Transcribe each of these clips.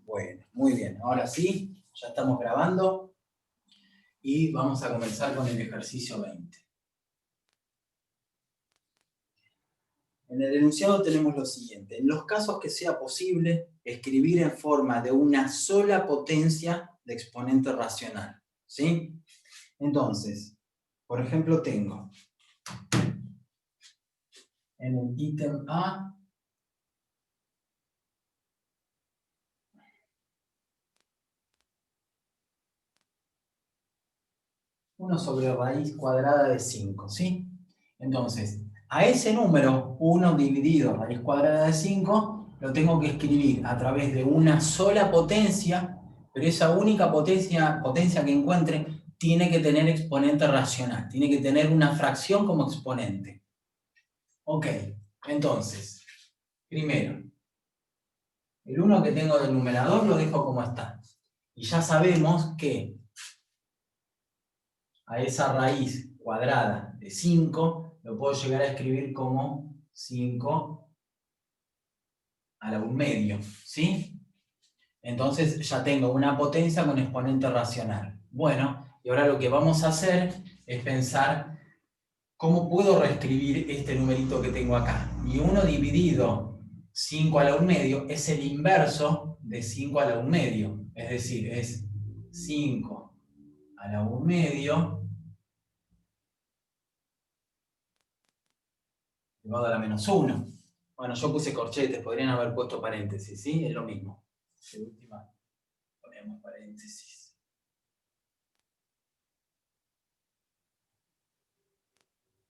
Bueno, muy bien. Ahora sí, ya estamos grabando y vamos a comenzar con el ejercicio 20. En el enunciado tenemos lo siguiente. En los casos que sea posible, escribir en forma de una sola potencia de exponente racional. ¿Sí? Entonces, por ejemplo, tengo en el ítem A uno sobre raíz cuadrada de 5, ¿sí? Entonces, a ese número, 1 dividido raíz cuadrada de 5, lo tengo que escribir a través de una sola potencia, pero esa única potencia que encuentre tiene que tener exponente racional, tiene que tener una fracción como exponente. Ok, entonces, primero, el 1 que tengo del numerador lo dejo como está. Y ya sabemos que a esa raíz cuadrada de 5 lo puedo llegar a escribir como 5 a la 1/2, ¿sí? Entonces ya tengo una potencia con exponente racional. Bueno, y ahora lo que vamos a hacer es pensar cómo puedo reescribir este numerito que tengo acá. Y 1 dividido 5 a la 1/2 es el inverso de 5 a la 1/2. Es decir, es 5 a la 1/2 elevado a la -1. Bueno, yo puse corchetes, podrían haber puesto paréntesis, ¿sí? Es lo mismo. De última, ponemos paréntesis.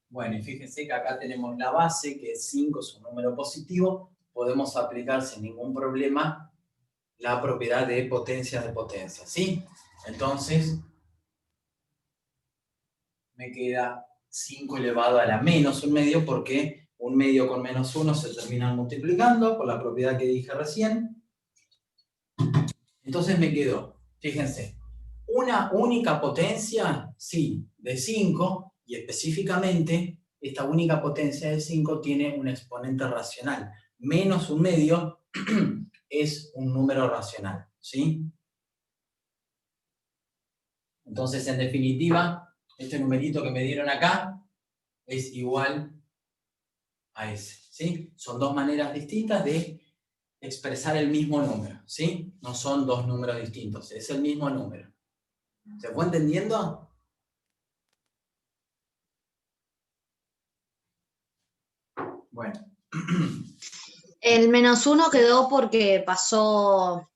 Bueno, y fíjense que acá tenemos la base, que es 5, es un número positivo. Podemos aplicar sin ningún problema la propiedad de potencia, ¿sí? Entonces, me queda 5 elevado a la -1/2, porque 1/2 con -1 se terminan multiplicando por la propiedad que dije recién. Entonces me quedó, fíjense, una única potencia, sí, de 5, y específicamente esta única potencia de 5 tiene un exponente racional. -1/2 es un número racional, ¿sí? Entonces, en definitiva, este numerito que me dieron acá es igual a ese, ¿sí? Son dos maneras distintas de expresar el mismo número, ¿sí? No son dos números distintos, es el mismo número. ¿Se fue entendiendo? Bueno. El -1 quedó porque pasó...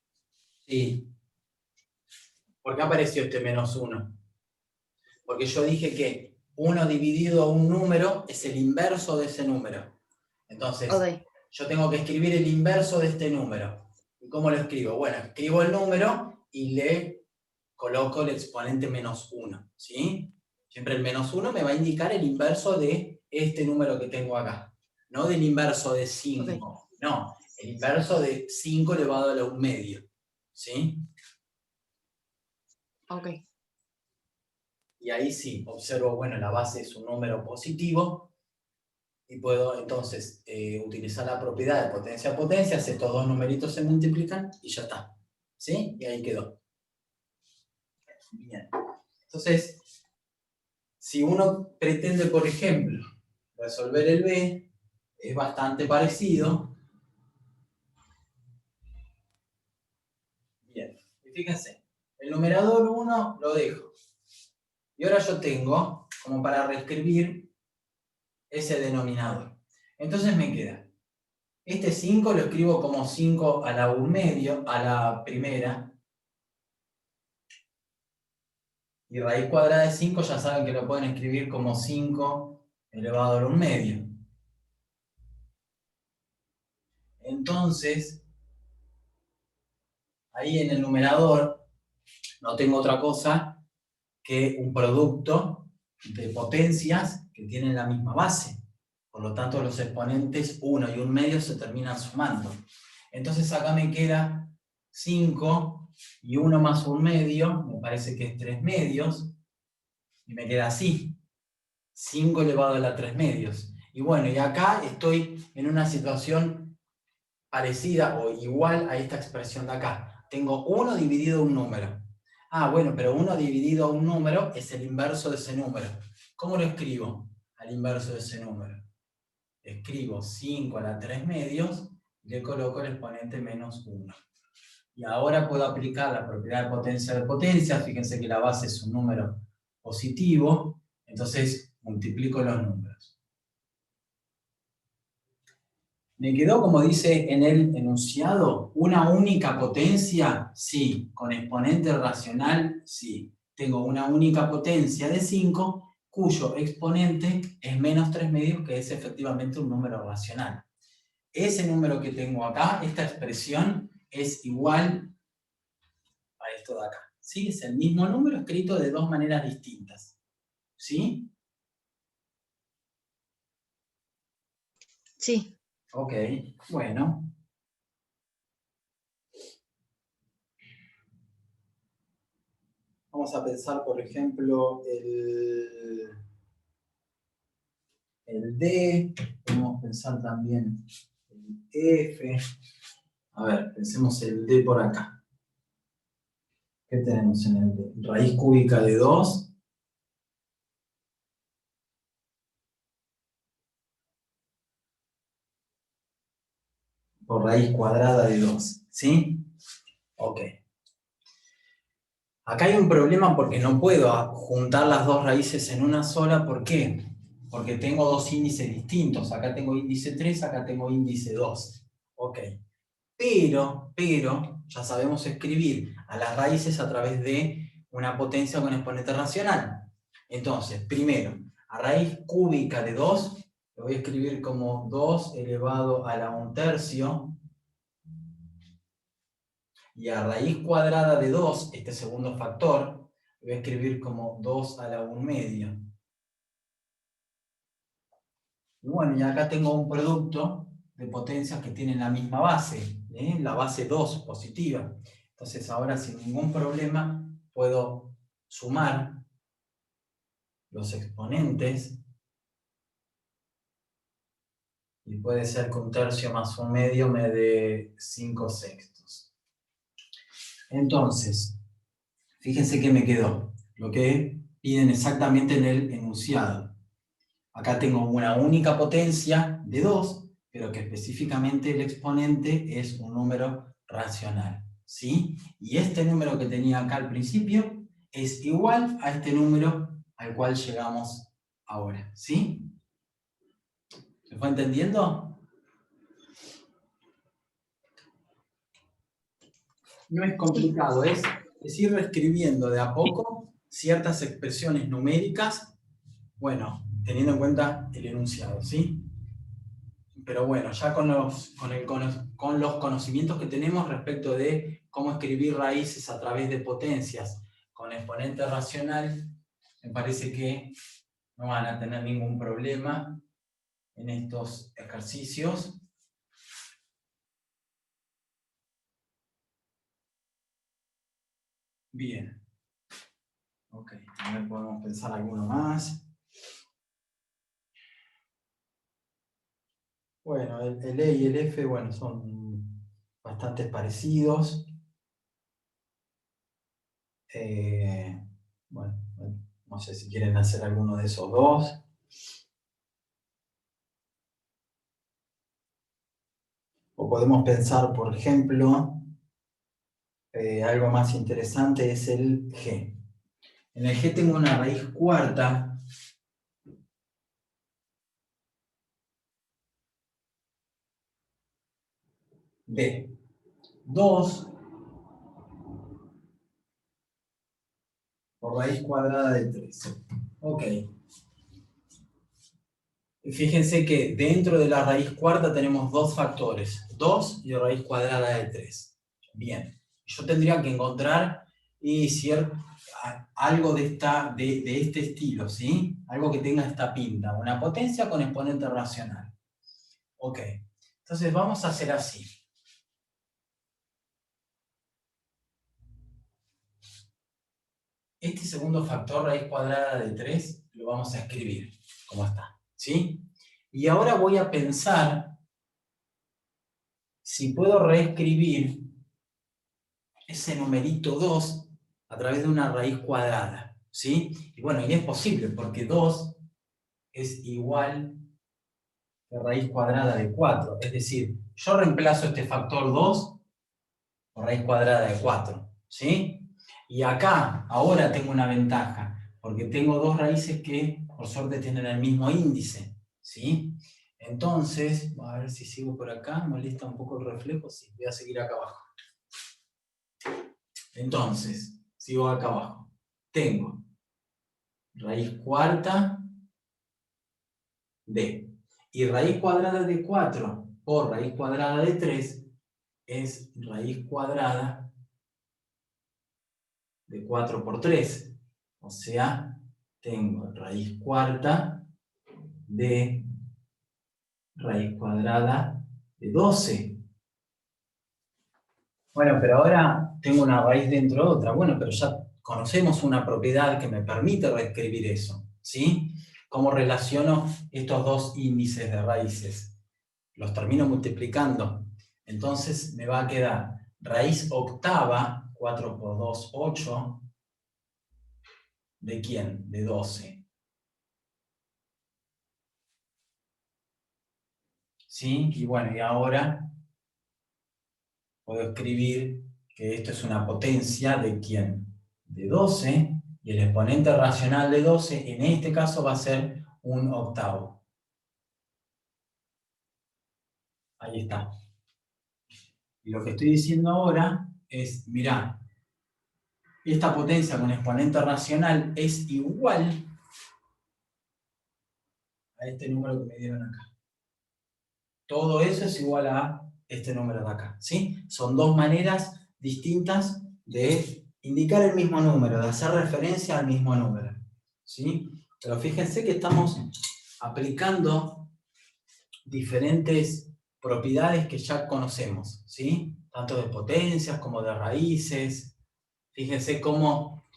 Sí. ¿Por qué apareció este -1? Porque yo dije que 1 dividido a un número es el inverso de ese número. Entonces, Okay. yo tengo que escribir el inverso de este número. ¿Y cómo lo escribo? Bueno, escribo el número y le coloco el exponente -1, ¿sí? Siempre el -1 me va a indicar el inverso de este número que tengo acá. No del inverso de 5. Okay. No, el inverso de 5 elevado a la 1/2. ¿Sí? Ok. Y ahí sí, observo, bueno, la base es un número positivo y puedo entonces utilizar la propiedad de potencia a potencia, estos dos numeritos se multiplican y ya está. ¿Sí? Y ahí quedó. Bien. Entonces, si uno pretende, por ejemplo, resolver el B, es bastante parecido. Bien. Y fíjense, el numerador 1 lo dejo. Y ahora yo tengo, como para reescribir, ese denominador. Entonces me queda, este 5 lo escribo como 5 a la 1/2, a la primera. Y raíz cuadrada de 5 ya saben que lo pueden escribir como 5 elevado a la 1/2. Entonces, ahí en el numerador no tengo otra cosa que un producto de potencias que tienen la misma base. Por lo tanto, los exponentes 1 y 1/2 se terminan sumando. Entonces acá me queda 5 y 1 más 1/2, me parece que es 3/2, y me queda así, 5 elevado a la 3/2. Y bueno, y acá estoy en una situación parecida o igual a esta expresión de acá. tengo 1 dividido un número. Ah, bueno, pero 1 dividido a un número es el inverso de ese número. ¿Cómo lo escribo al inverso de ese número? Escribo 5 a la 3 medios y le coloco el exponente menos 1. Y ahora puedo aplicar la propiedad de potencia. Fíjense que la base es un número positivo, entonces multiplico los números. ¿Me quedó, como dice en el enunciado, una única potencia? Sí. ¿Con exponente racional? Sí. Tengo una única potencia de 5, cuyo exponente es menos 3 medios, que es efectivamente un número racional. Ese número que tengo acá, esta expresión, es igual a esto de acá. ¿Sí? Es el mismo número escrito de dos maneras distintas. ¿Sí? Sí. Ok, bueno. Vamos a pensar, por ejemplo, el D. Podemos pensar también el F. A ver, pensemos el D por acá. ¿Qué tenemos en el D? Raíz cúbica de 2. Por raíz cuadrada de 2. ¿Sí? Ok. Acá hay un problema porque no puedo juntar las dos raíces en una sola. ¿Por qué? Porque tengo dos índices distintos. Acá tengo índice 3, acá tengo índice 2. Ok. Pero, ya sabemos escribir a las raíces a través de una potencia con exponente racional. Entonces, primero, a raíz cúbica de 2, lo voy a escribir como 2 elevado a la 1/3. Y a raíz cuadrada de 2, este segundo factor, lo voy a escribir como 2 a la 1/2. Y bueno, y acá tengo un producto de potencias que tienen la misma base, la base 2 positiva. Entonces ahora sin ningún problema puedo sumar los exponentes y puede ser que 1/3 más 1/2 me dé 5/6. Entonces, fíjense que me quedó lo que piden exactamente en el enunciado. Acá tengo una única potencia de 2, pero que específicamente el exponente es un número racional. ¿Sí? Y este número que tenía acá al principio es igual a este número al cual llegamos ahora. ¿Sí? ¿Se fue entendiendo? No es complicado, es ir reescribiendo de a poco ciertas expresiones numéricas, bueno, teniendo en cuenta el enunciado, ¿sí? Pero bueno, ya con los conocimientos que tenemos respecto de cómo escribir raíces a través de potencias con exponente racional, me parece que no van a tener ningún problema en estos ejercicios. Bien. Ok, a ver, podemos pensar alguno más. Bueno, el E y el F, bueno, son bastante parecidos. Bueno, no sé si quieren hacer alguno de esos dos. O podemos pensar, por ejemplo, algo más interesante es el G. En el G tengo una raíz cuarta de 2 por raíz cuadrada de 3. Ok. Y fíjense que dentro de la raíz cuarta tenemos dos factores, 2 y raíz cuadrada de 3. Bien, yo tendría que encontrar algo de este estilo, ¿sí? Algo que tenga esta pinta, una potencia con exponente racional. Ok, entonces vamos a hacer así. Este segundo factor, raíz cuadrada de 3, lo vamos a escribir como está, ¿sí? Y ahora voy a pensar si puedo reescribir ese numerito 2 a través de una raíz cuadrada, ¿sí? Y bueno, y es posible, porque 2 es igual que raíz cuadrada de 4. Es decir, yo reemplazo este factor 2 por raíz cuadrada de 4, ¿sí? Y acá, ahora tengo una ventaja, porque tengo dos raíces que, por suerte, tienen el mismo índice, ¿sí? Entonces, a ver si sigo por acá, molesta un poco el reflejo, sí, voy a seguir acá abajo. Entonces, sigo acá abajo. Tengo raíz cuarta de, y raíz cuadrada de 4 por raíz cuadrada de 3 es raíz cuadrada de 4 por 3. O sea, tengo raíz cuarta de raíz cuadrada de 12. Bueno, pero ahora tengo una raíz dentro de otra. Bueno, pero ya conocemos una propiedad que me permite reescribir eso, ¿sí? ¿Cómo relaciono estos dos índices de raíces? Los termino multiplicando. Entonces me va a quedar raíz octava, 4 por 2, 8. ¿De quién? De 12. ¿Sí? Y bueno, y ahora puedo escribir que esto es una potencia de quién? De 12, y el exponente racional de 12 en este caso va a ser un octavo. Ahí está. Y lo que estoy diciendo ahora es, mirá, esta potencia con exponente racional es igual a este número que me dieron acá. Todo eso es igual a este número de acá, ¿sí? Son dos maneras distintas de indicar el mismo número, de hacer referencia al mismo número, ¿sí? Pero fíjense que estamos aplicando diferentes propiedades que ya conocemos, ¿sí? Tanto de potencias como de raíces. Fíjense cómo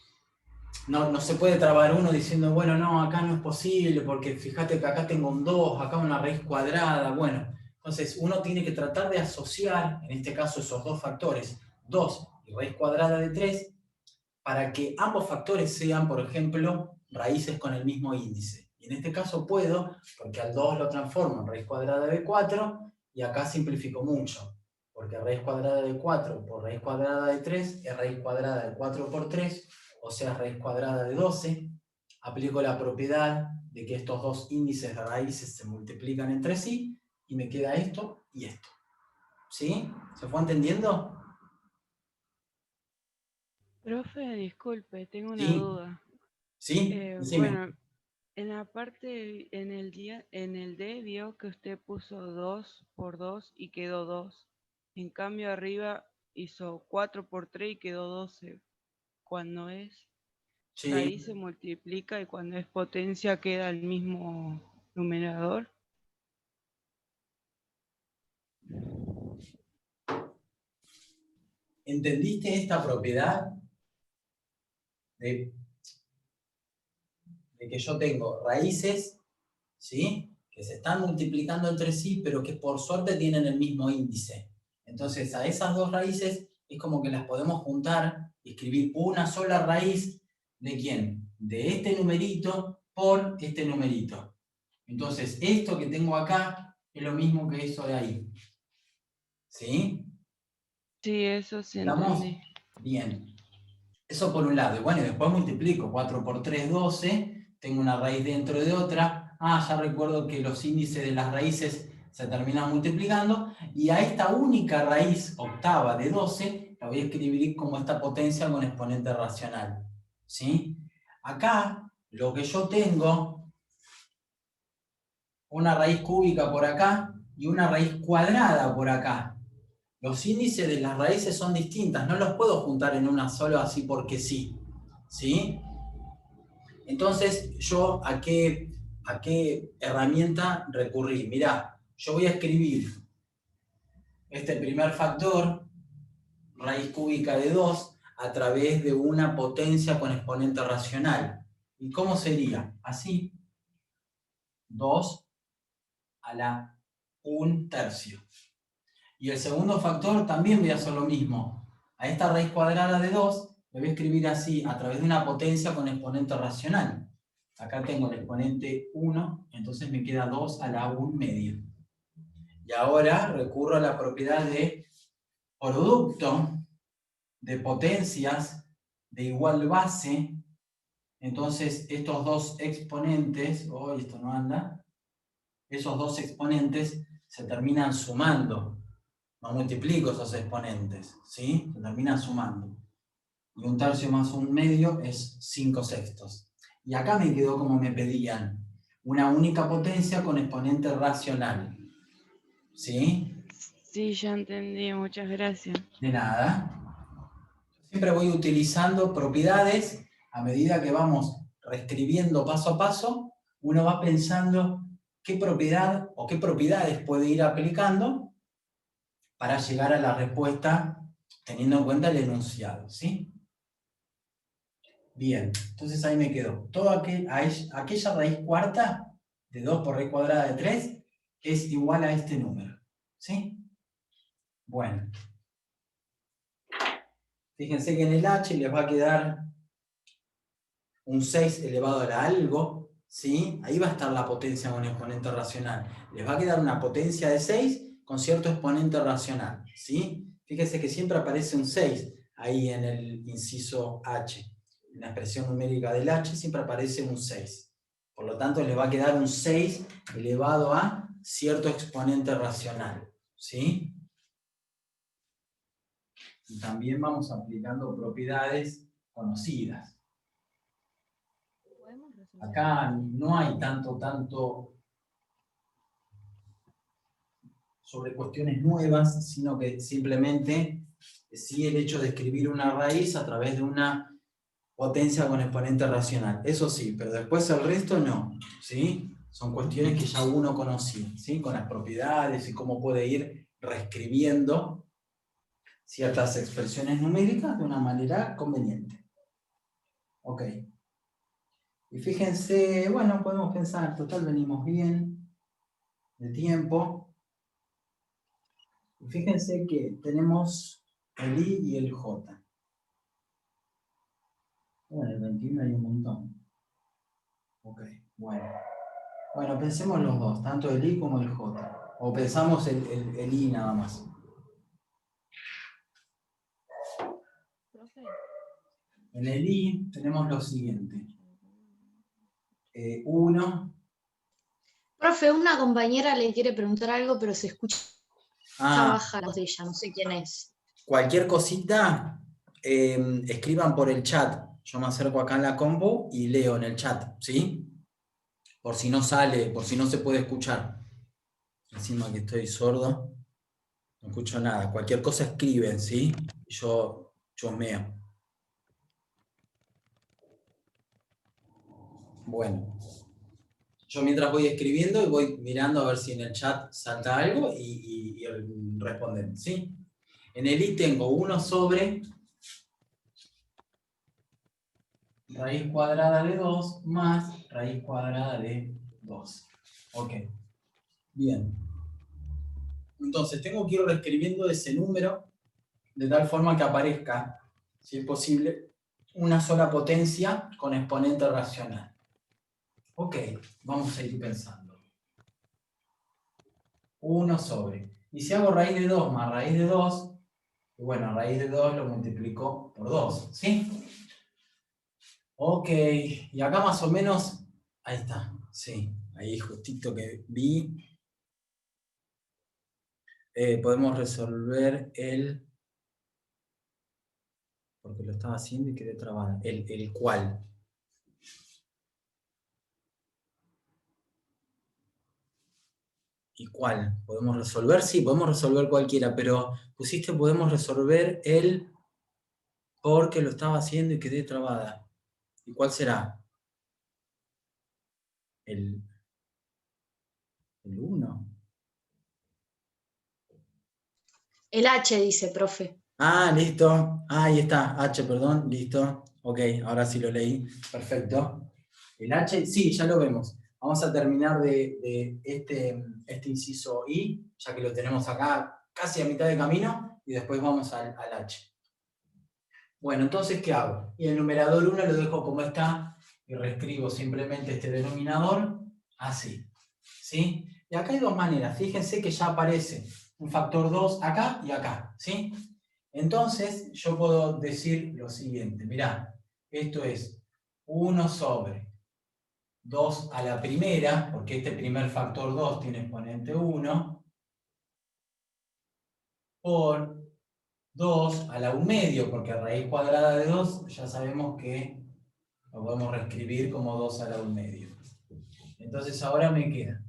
no se puede trabar uno diciendo, bueno, no, acá no es posible, porque fíjate que acá tengo un 2, acá una raíz cuadrada, bueno. Entonces, uno tiene que tratar de asociar, en este caso, esos dos factores, 2 y raíz cuadrada de 3, para que ambos factores sean, por ejemplo, raíces con el mismo índice. Y en este caso puedo, porque al 2 lo transformo en raíz cuadrada de 4, y acá simplifico mucho, porque raíz cuadrada de 4 por raíz cuadrada de 3 es raíz cuadrada de 4 por 3, o sea, raíz cuadrada de 12. Aplico la propiedad de que estos dos índices de raíces se multiplican entre sí, y me queda esto y esto. ¿Sí? ¿Se fue entendiendo? Profe, disculpe, tengo una ¿Sí? duda. ¿Sí? Decime. Bueno, en la parte, en el D vio que usted puso 2 por 2 y quedó 2. En cambio arriba hizo 4 por 3 y quedó 12. Cuando es Sí. raíz se multiplica y cuando es potencia queda el mismo numerador. ¿Entendiste esta propiedad de, que yo tengo raíces, ¿sí? Que se están multiplicando entre sí, pero que por suerte tienen el mismo índice? Entonces, a esas dos raíces es como que las podemos juntar y escribir una sola raíz ¿de quién? De este numerito por este numerito. Entonces, esto que tengo acá es lo mismo que eso de ahí. ¿Sí? Sí, eso sí ¿Estamos? entendí. Bien. Eso por un lado. Y bueno, y después multiplico 4 por 3, 12. Tengo una raíz dentro de otra. Ya recuerdo que los índices de las raíces se terminan multiplicando. Y a esta única raíz octava de 12 la voy a escribir como esta potencia con exponente racional. ¿Sí? Acá, lo que yo tengo, una raíz cúbica por acá y una raíz cuadrada por acá. Los índices de las raíces son distintas, no los puedo juntar en una sola así porque sí. ¿Sí? Entonces, ¿yo a qué herramienta recurrí? Mirá, yo voy a escribir este primer factor, raíz cúbica de 2, a través de una potencia con exponente racional. ¿Y cómo sería? Así, 2 a la 1/3. Y el segundo factor también voy a hacer lo mismo. A esta raíz cuadrada de 2 le voy a escribir así, a través de una potencia con exponente racional. Acá tengo el exponente 1, entonces me queda 2 a la 1 media. Y ahora recurro a la propiedad de producto de potencias de igual base. Entonces estos dos exponentes, esto no anda, esos dos exponentes se terminan sumando. No multiplico esos exponentes, ¿sí? Se terminan sumando. Y 1/3 más 1/2 es 5/6. Y acá me quedó como me pedían, una única potencia con exponente racional. ¿Sí? Sí, ya entendí, muchas gracias. De nada. Siempre voy utilizando propiedades a medida que vamos reescribiendo paso a paso, uno va pensando qué propiedad o qué propiedades puede ir aplicando para llegar a la respuesta teniendo en cuenta el enunciado, ¿sí? Bien, entonces ahí me quedó. Aquella raíz cuarta de 2 por raíz cuadrada de 3 es igual a este número, ¿sí? Bueno. Fíjense que en el h les va a quedar un 6 elevado a la algo, ¿sí? Ahí va a estar la potencia con exponente racional. Les va a quedar una potencia de 6 con cierto exponente racional, ¿sí? Fíjense que siempre aparece un 6 ahí en el inciso h. En la expresión numérica del h siempre aparece un 6. Por lo tanto, les va a quedar un 6 elevado a cierto exponente racional, ¿sí? Y también vamos aplicando propiedades conocidas. Acá no hay tanto sobre cuestiones nuevas, sino que simplemente sí el hecho de escribir una raíz a través de una potencia con exponente racional. Eso sí, pero después el resto no, ¿sí? Son cuestiones que ya uno conocía, ¿sí? Con las propiedades y cómo puede ir reescribiendo ciertas expresiones numéricas de una manera conveniente. Ok. Y fíjense, bueno, podemos pensar, total venimos bien de tiempo. Y fíjense que tenemos el I y el J. Bueno, el 21 hay un montón. Ok, bueno. Bueno, pensemos los dos, tanto el I como el J. O pensamos el I nada más. En el I tenemos lo siguiente. 1. Profe, una compañera le quiere preguntar algo, pero se escucha baja la voz de ella, no sé quién es. Cualquier cosita, escriban por el chat. Yo me acerco acá en la compu y leo en el chat, ¿sí? Por si no sale, por si no se puede escuchar. Encima que estoy sordo, no escucho nada. Cualquier cosa escriben, ¿sí? Yo chusmeo. Bueno. Yo mientras voy escribiendo y voy mirando a ver si en el chat salta algo y responden, ¿sí? En el I tengo 1 sobre raíz cuadrada de 2 más raíz cuadrada de 2. Ok. Bien. Entonces tengo que ir reescribiendo ese número de tal forma que aparezca, si es posible, una sola potencia con exponente racional. Ok, vamos a ir pensando. 1 sobre. Y si hago raíz de 2 más raíz de 2, y bueno, raíz de 2 lo multiplico por 2, ¿sí? Ok, y acá más o menos, ahí está, sí, ahí justito que vi. Podemos resolver porque lo estaba haciendo y quedé trabado, el cual. ¿Y cuál? ¿Podemos resolver? Sí, podemos resolver cualquiera, pero pusiste podemos resolver el porque lo estaba haciendo y quedé trabada. ¿Y cuál será? El 1. El H dice, profe. Ah, listo. Ahí está. H, perdón. Listo. Ok, ahora sí lo leí. Perfecto. El H, sí, ya lo vemos. Vamos a terminar de este inciso I, ya que lo tenemos acá casi a mitad de camino, y después vamos al H. Bueno, entonces, ¿qué hago? Y el numerador 1 lo dejo como está y reescribo simplemente este denominador así. ¿Sí? Y acá hay dos maneras. Fíjense que ya aparece un factor 2 acá y acá. ¿Sí? Entonces, yo puedo decir lo siguiente. Mirá, esto es 1 sobre 2 a la primera, porque este primer factor 2 tiene exponente 1, por 2 a la 1 medio, porque raíz cuadrada de 2 ya sabemos que lo podemos reescribir como 2 a la 1 medio. Entonces ahora me queda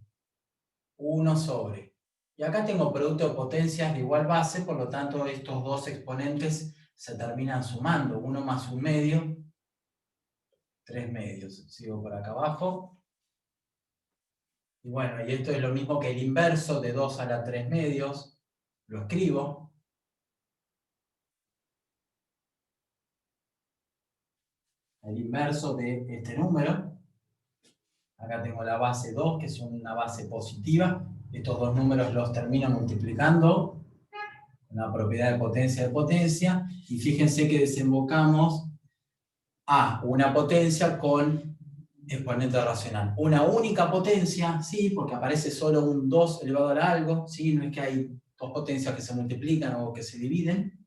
1 sobre. Y acá tengo producto de potencias de igual base, por lo tanto estos dos exponentes se terminan sumando. 1 más 1 medio, 3 medios. Sigo por acá abajo. Y bueno, y esto es lo mismo que el inverso de 2 a la 3 medios. Lo escribo. El inverso de este número. Acá tengo la base 2, que es una base positiva. Estos dos números los termino multiplicando con la propiedad de potencia. Y fíjense que desembocamos a una potencia con exponente racional. Una única potencia, sí, porque aparece solo un 2 elevado a algo, sí, no es que hay dos potencias que se multiplican o que se dividen.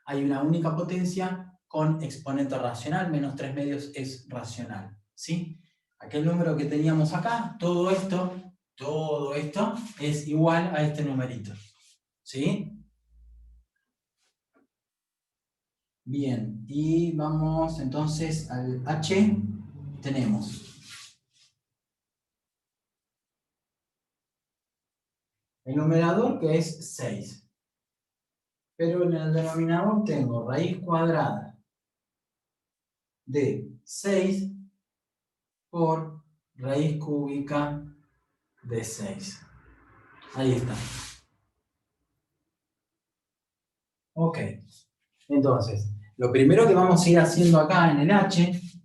Hay una única potencia con exponente racional, menos 3 medios es racional, ¿sí? Aquel número que teníamos acá, todo esto es igual a este numerito, ¿sí? Bien, y vamos entonces al H, tenemos el numerador que es 6, pero en el denominador tengo raíz cuadrada de 6 por raíz cúbica de 6. Ahí está. Ok, entonces, lo primero que vamos a ir haciendo acá en el H es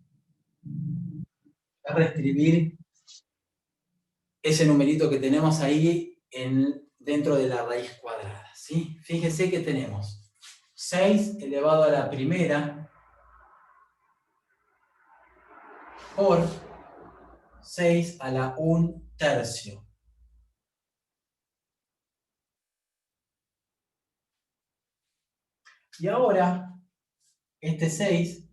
reescribir ese numerito que tenemos ahí dentro de la raíz cuadrada, ¿sí? Fíjese que tenemos 6 elevado a la primera por 6 a la 1 tercio. Y ahora, este 6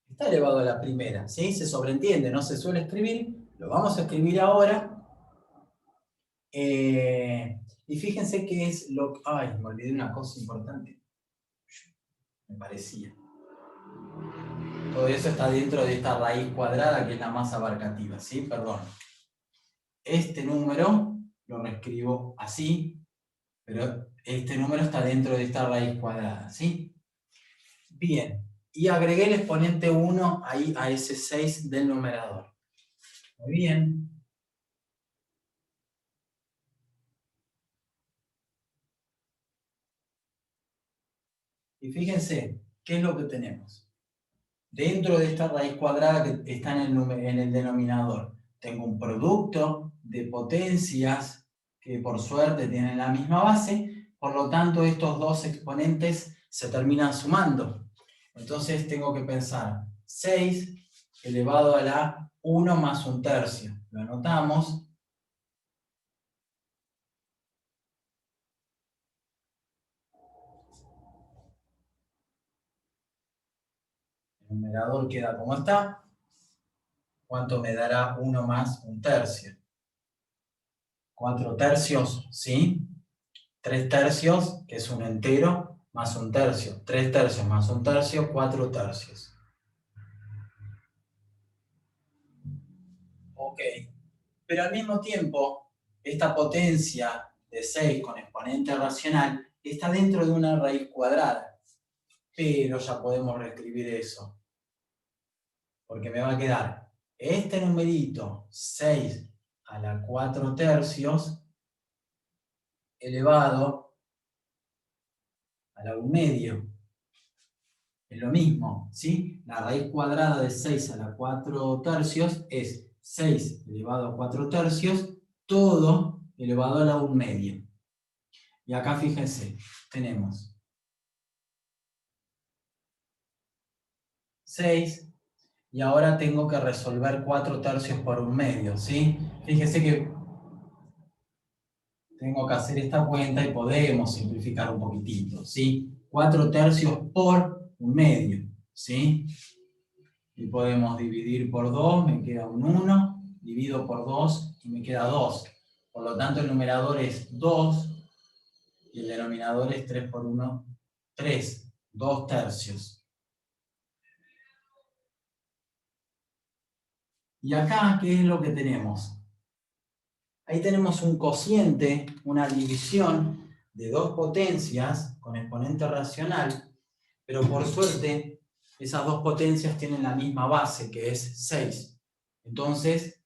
está elevado a la primera, ¿sí? Se sobreentiende, no se suele escribir, lo vamos a escribir ahora. Y fíjense que es lo que... Ay, me olvidé una cosa importante. Me parecía. Todo eso está dentro de esta raíz cuadrada que es la más abarcativa, ¿sí? Perdón. Este número lo reescribo así, pero este número está dentro de esta raíz cuadrada, ¿sí? Bien. Y agregué el exponente 1 ahí a ese 6 del numerador. Muy bien. Y fíjense, ¿qué es lo que tenemos? Dentro de esta raíz cuadrada que está en el denominador, tengo un producto de potencias que por suerte tienen la misma base, por lo tanto estos dos exponentes se terminan sumando. Entonces tengo que pensar 6 elevado a la 1 más 1 tercio. Lo anotamos. El numerador queda como está. ¿Cuánto me dará 1 más 1 tercio? 4 tercios, ¿sí? 3 tercios, que es un entero, más 1 tercio. 3 tercios más 1 tercio, 4 tercios. Ok. Pero al mismo tiempo, esta potencia de 6 con exponente racional está dentro de una raíz cuadrada. Pero ya podemos reescribir eso. Porque me va a quedar este numerito, 6 a la 4 tercios, elevado a la 1 medio. Es lo mismo, ¿sí? La raíz cuadrada de 6 a la 4 tercios es 6 elevado a 4 tercios, todo elevado a la 1 medio. Y acá fíjense, tenemos 6, y ahora tengo que resolver 4/3 por 1/2, ¿sí? Fíjese que tengo que hacer esta cuenta y podemos simplificar un poquitito, ¿sí? 4/3 por 1/2, ¿sí? Y podemos dividir por 2, me queda un 1, divido por 2 y me queda 2. Por lo tanto, el numerador es 2 y el denominador es 3 por 1, 3, 2/3. Y acá, ¿qué es lo que tenemos? Ahí tenemos un cociente, una división de dos potencias con exponente racional, pero por suerte esas dos potencias tienen la misma base, que es 6. Entonces,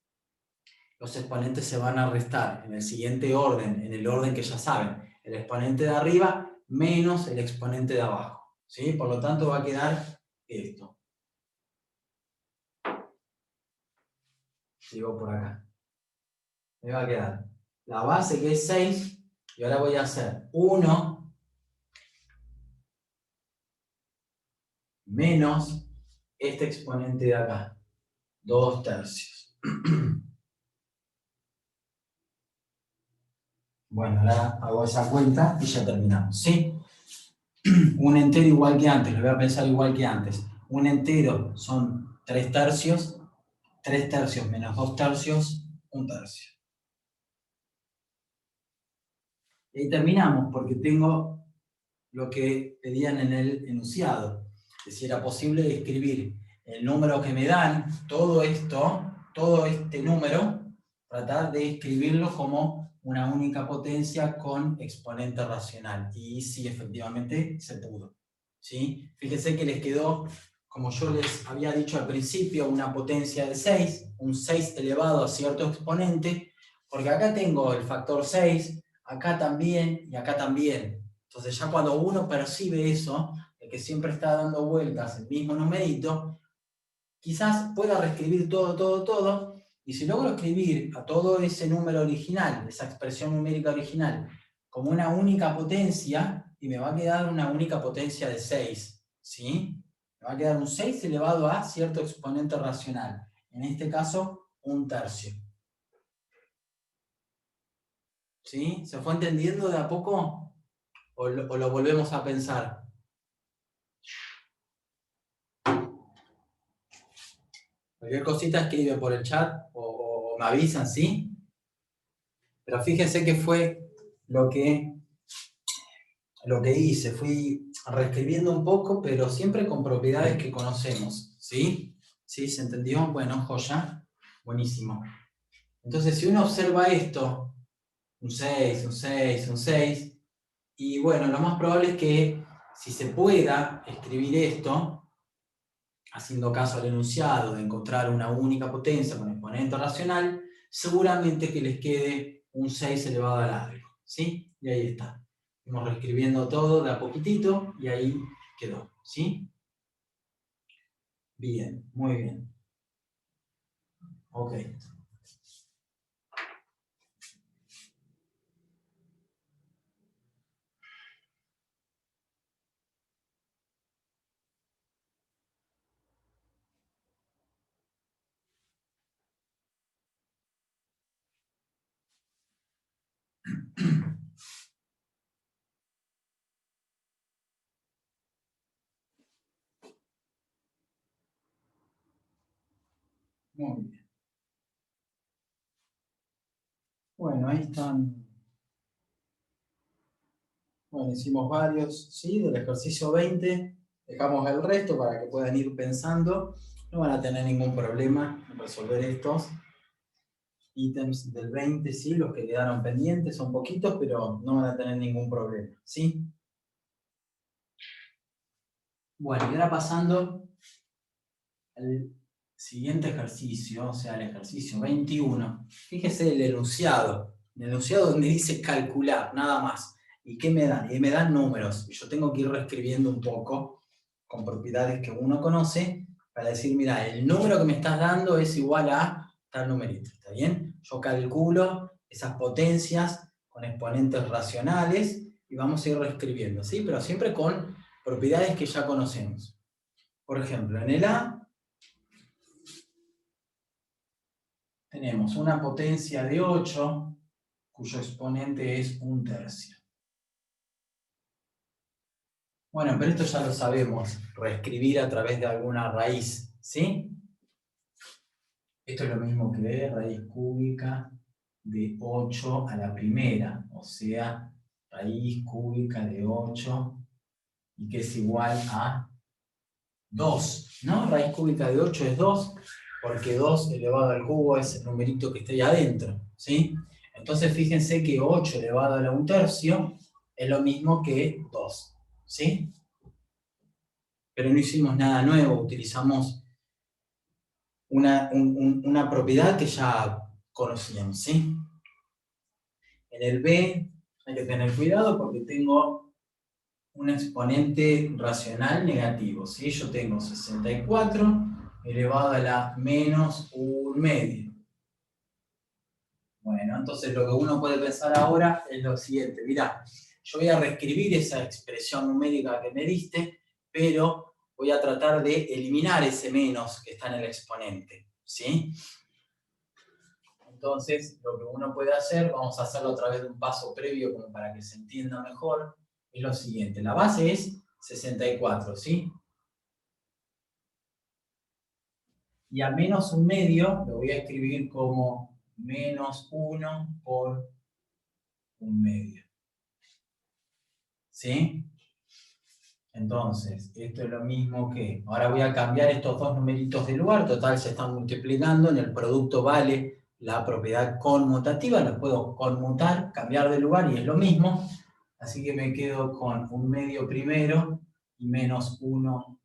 los exponentes se van a restar en el siguiente orden, en el orden que ya saben. El exponente de arriba menos el exponente de abajo, ¿sí? Por lo tanto va a quedar esto. Sigo por acá. Me va a quedar la base, que es 6, y ahora voy a hacer 1 menos este exponente de acá, 2/3. Bueno, ahora hago esa cuenta y ya terminamos, ¿sí? Un entero igual que antes, lo voy a pensar igual que antes. Un entero son 3/3, 3/3 menos 2/3, 1/3. Y ahí terminamos, porque tengo lo que pedían en el enunciado. Si era posible escribir el número que me dan, todo esto, todo este número, tratar de escribirlo como una única potencia con exponente racional. Y sí, efectivamente, se pudo, ¿sí? Fíjense que les quedó, como yo les había dicho al principio, una potencia de 6, un 6 elevado a cierto exponente, porque acá tengo el factor 6, acá también y acá también. Entonces ya cuando uno percibe eso, de que siempre está dando vueltas el mismo numerito, quizás pueda reescribir todo, y si logro escribir a todo ese número original, esa expresión numérica original, como una única potencia, y me va a quedar una única potencia de 6, ¿sí? Me va a quedar un 6 elevado a cierto exponente racional, en este caso 1/3. ¿Sí? ¿Se fue entendiendo de a poco? ¿O lo volvemos a pensar? Cualquier cosita escribe por el chat o me avisan, ¿sí? Pero fíjense que fue lo que hice. Fui reescribiendo un poco, pero siempre con propiedades que conocemos, ¿sí? ¿Sí? ¿Se entendió? Bueno, joya. Buenísimo. Entonces, si uno observa esto, un 6, un 6, un 6, y bueno, lo más probable es que si se pueda escribir esto, haciendo caso al enunciado de encontrar una única potencia con exponente racional, seguramente que les quede un 6 elevado al largo, ¿sí? Y ahí está. Vamos reescribiendo todo de a poquitito y ahí quedó, ¿sí? Bien, muy bien. Ok. Muy bien. Bueno, ahí están. Bueno, hicimos varios, ¿sí? Del ejercicio 20. Dejamos el resto para que puedan ir pensando. No van a tener ningún problema en resolver estos ítems del 20, ¿sí? Los que quedaron pendientes son poquitos, pero no van a tener ningún problema, ¿sí? Bueno, y ahora pasando al siguiente ejercicio, o sea, el ejercicio 21. Fíjese el enunciado donde dice calcular, nada más. ¿Y qué me dan? Y me dan números. Y yo tengo que ir reescribiendo un poco con propiedades que uno conoce para decir, mira, el número que me estás dando es igual a tal numerito, ¿está bien? Yo calculo esas potencias con exponentes racionales y vamos a ir reescribiendo, ¿sí? Pero siempre con propiedades que ya conocemos. Por ejemplo, en el A tenemos una potencia de 8, cuyo exponente es 1/3. Bueno, pero esto ya lo sabemos, reescribir a través de alguna raíz, ¿sí? Esto es lo mismo que raíz cúbica de 8 a la primera, o sea, raíz cúbica de 8, y que es igual a 2, ¿no? Raíz cúbica de 8 es 2, porque 2 elevado al cubo es el numerito que está ahí adentro, ¿sí? Entonces fíjense que 8 elevado a la 1/3 es lo mismo que 2, ¿sí? Pero no hicimos nada nuevo, utilizamos una propiedad que ya conocíamos, ¿sí? En el B hay que tener cuidado porque tengo un exponente racional negativo, ¿sí? Yo tengo 64 elevado a la menos 1/2. Bueno, entonces lo que uno puede pensar ahora es lo siguiente. Mirá, yo voy a reescribir esa expresión numérica que me diste, pero voy a tratar de eliminar ese menos que está en el exponente, ¿sí? Entonces, lo que uno puede hacer, vamos a hacerlo a través de un paso previo como para que se entienda mejor, es lo siguiente. La base es 64, ¿sí? Y a menos 1/2 lo voy a escribir como menos 1 por 1/2. ¿Sí? Entonces, esto es lo mismo que... Ahora voy a cambiar estos dos numeritos de lugar, total se están multiplicando, en el producto vale la propiedad conmutativa, los puedo conmutar, cambiar de lugar y es lo mismo. Así que me quedo con 1/2 primero y menos 1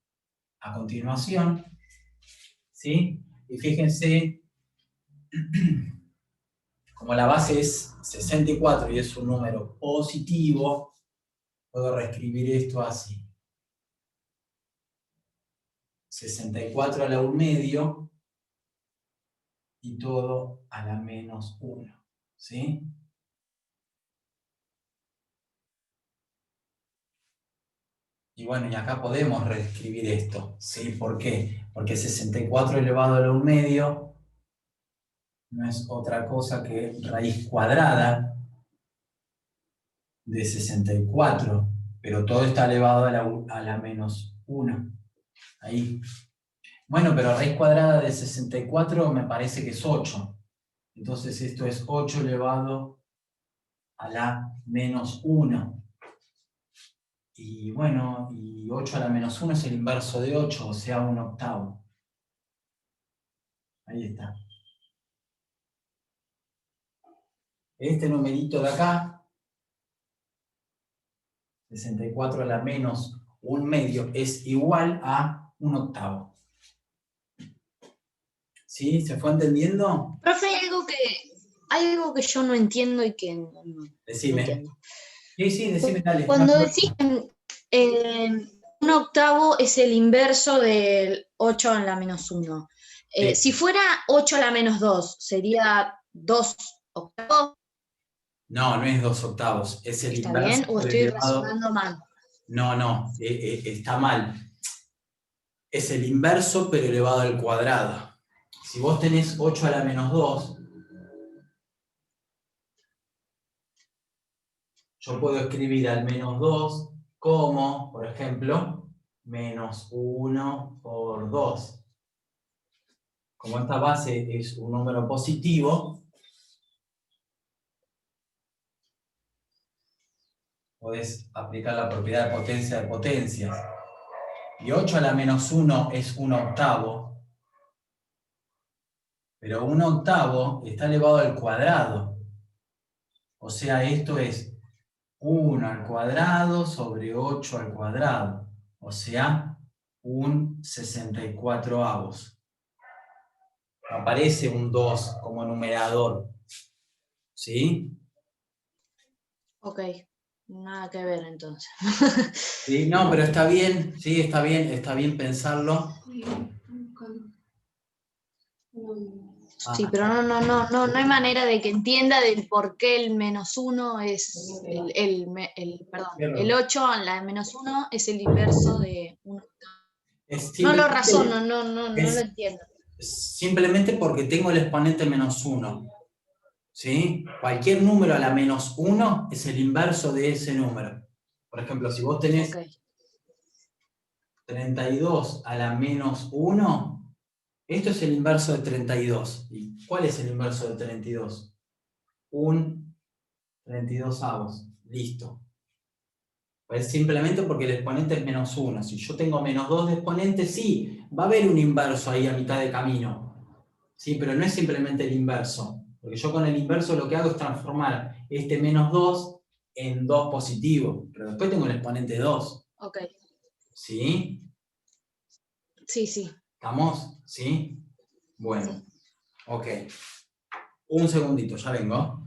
a continuación. ¿Sí? Y fíjense, como la base es 64 y es un número positivo, puedo reescribir esto así. 64 a la 1/2 y todo a la menos 1. ¿Sí? Y bueno, y acá podemos reescribir esto. ¿Sí? ¿Por qué? Porque 64 elevado a la 1/2 no es otra cosa que raíz cuadrada de 64, pero todo está elevado a la menos 1. Ahí. Bueno, pero raíz cuadrada de 64 me parece que es 8. Entonces esto es 8 elevado a la menos 1. Y bueno, y 8 a la menos 1 es el inverso de 8, o sea, 1/8. Ahí está. Este numerito de acá, 64 a la menos 1/2, es igual a 1/8. ¿Sí? ¿Se fue entendiendo? Profe, hay algo que yo no entiendo y que no Decime. entiendo. Sí, decime, dale. Cuando decís 1/8 es el inverso del 8 a la menos 1. Sí. Si fuera 8 a la menos 2, ¿sería 2/8? No es 2/8, es el ¿Está inverso bien? ¿O por estoy elevado. razonando mal? No, está mal. Es el inverso pero elevado al cuadrado. Si vos tenés 8 a la menos 2, yo puedo escribir al menos 2 como, por ejemplo, menos 1 por 2. Como esta base es un número positivo, podés aplicar la propiedad de potencia de potencias. Y 8 a la menos 1 es 1/8. Pero 1/8 está elevado al cuadrado. O sea, esto es 1 al cuadrado sobre 8 al cuadrado. O sea, un 64avos. No aparece un 2 como numerador. ¿Sí? Ok, nada que ver entonces. Sí, no, pero está bien, sí, está bien pensarlo. Sí, pero no hay manera de que entienda del por qué el menos 1 es perdón, el 8 a la menos 1 es el inverso de 1/8. No lo razono, no lo entiendo. Simplemente porque tengo el exponente menos 1. ¿Sí? Cualquier número a la menos 1 es el inverso de ese número. Por ejemplo, si vos tenés 32 a la menos 1, esto es el inverso de 32. ¿Y cuál es el inverso de 32? Un 32avos. Listo. Pues simplemente porque el exponente es menos 1. Si yo tengo menos 2 de exponente, sí, va a haber un inverso ahí a mitad de camino. Sí, pero no es simplemente el inverso. Porque yo con el inverso lo que hago es transformar este menos 2 en 2 positivo. Pero después tengo el exponente 2. Ok. ¿Sí? Sí, sí. ¿Estamos? ¿Sí? Bueno. Sí. Ok. Un segundito, ya vengo.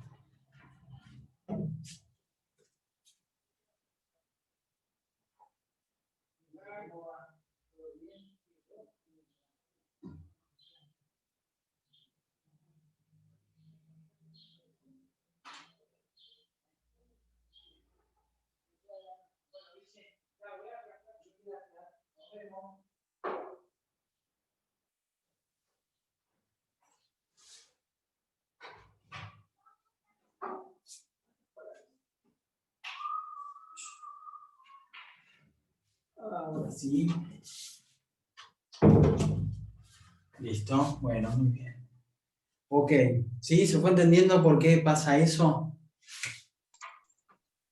Ahora sí. Listo. Bueno, muy bien. Ok. ¿Sí? ¿Se fue entendiendo por qué pasa eso?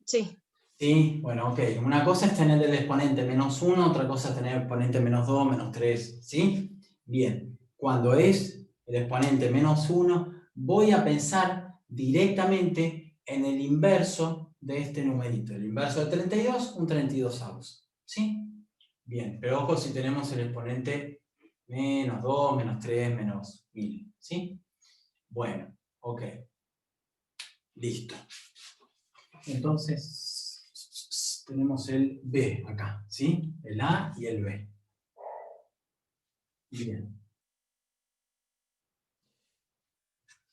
Sí. Sí, bueno, ok. Una cosa es tener el exponente menos 1, otra cosa es tener el exponente menos 2, menos 3, ¿sí? Bien, cuando es el exponente menos 1, voy a pensar directamente en el inverso de este numerito. El inverso de 32, un 32avos, ¿sí? Bien, pero ojo si tenemos el exponente menos 2, menos 3, menos 1000, ¿sí? Bueno, ok. Listo. Entonces, tenemos el B acá, ¿sí? El A y el B. Bien.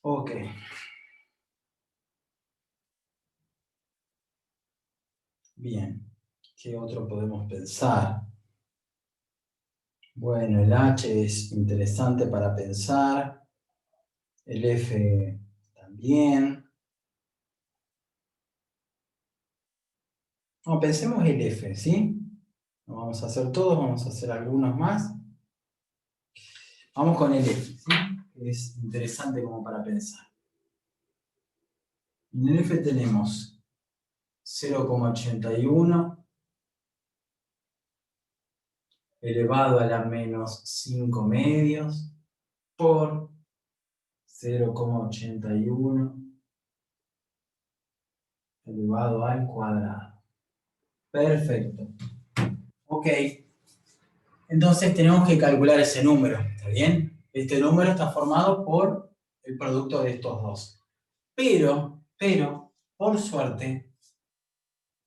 Ok. Bien. ¿Qué otro podemos pensar? Bueno, el H es interesante para pensar. El F también. No, pensemos el F, ¿sí? No vamos a hacer todos, vamos a hacer algunos más. Vamos con el F, ¿sí? Es interesante como para pensar. En el F tenemos 0,81 elevado a la menos 5 medios por 0,81 elevado al cuadrado. Perfecto. Ok. Entonces tenemos que calcular ese número, ¿está bien? Este número está formado por el producto de estos dos. Pero, por suerte,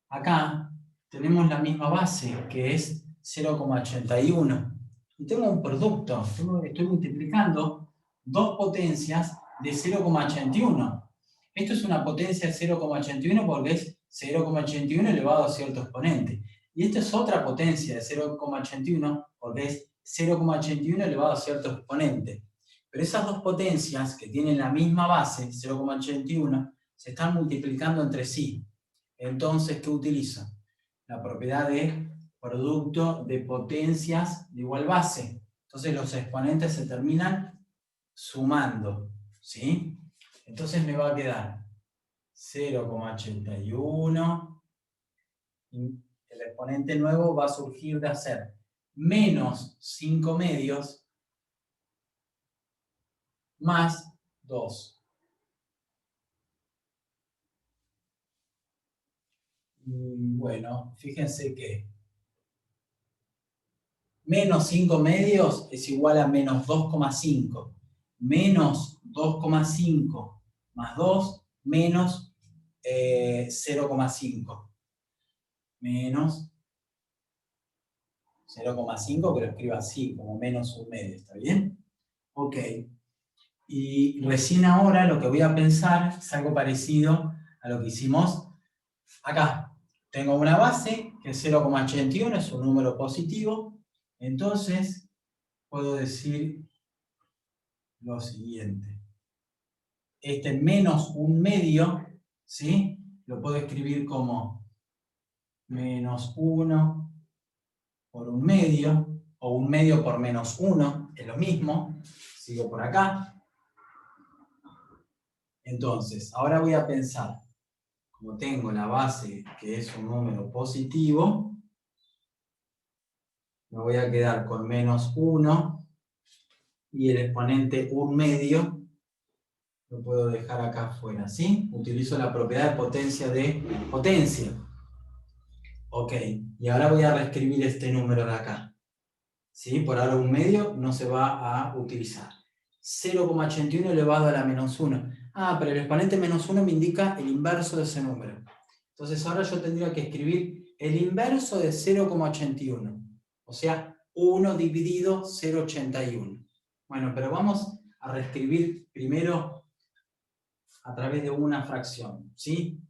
acá tenemos la misma base, que es 0,81. Y tengo un producto, estoy multiplicando dos potencias de 0,81. Esto es una potencia de 0,81 porque es 0,81 elevado a cierto exponente. Y esta es otra potencia de 0,81 porque es 0,81 elevado a cierto exponente. Pero esas dos potencias que tienen la misma base, 0,81, se están multiplicando entre sí. Entonces, ¿qué utilizo? La propiedad de producto de potencias de igual base. Entonces los exponentes se terminan sumando, ¿sí? Entonces me va a quedar 0,81. El exponente nuevo va a surgir de hacer menos 5 medios más 2. Bueno, fíjense que menos 5 medios es igual a menos 2,5. Menos 2,5 más 2, menos 0,5. Menos 0,5, que lo escribo así, como menos un medio, ¿está bien? Ok. Y recién ahora lo que voy a pensar es algo parecido a lo que hicimos acá. Tengo una base, que es 0,81, es un número positivo. Entonces, puedo decir lo siguiente. Este menos 1/2, ¿sí? Lo puedo escribir como menos 1 por 1/2, o 1/2 por menos 1, es lo mismo. Sigo por acá. Entonces, ahora voy a pensar, como tengo la base que es un número positivo, me voy a quedar con menos 1 y el exponente 1/2 lo puedo dejar acá afuera, ¿sí? Utilizo la propiedad de potencia. Ok, y ahora voy a reescribir este número de acá. ¿Sí? Por ahora 1/2 no se va a utilizar. 0,81 elevado a la menos 1. Ah, pero el exponente menos 1 me indica el inverso de ese número. Entonces ahora yo tendría que escribir el inverso de 0,81. O sea, 1 dividido 0,81. Bueno, pero vamos a reescribir primero a través de una fracción, ¿sí?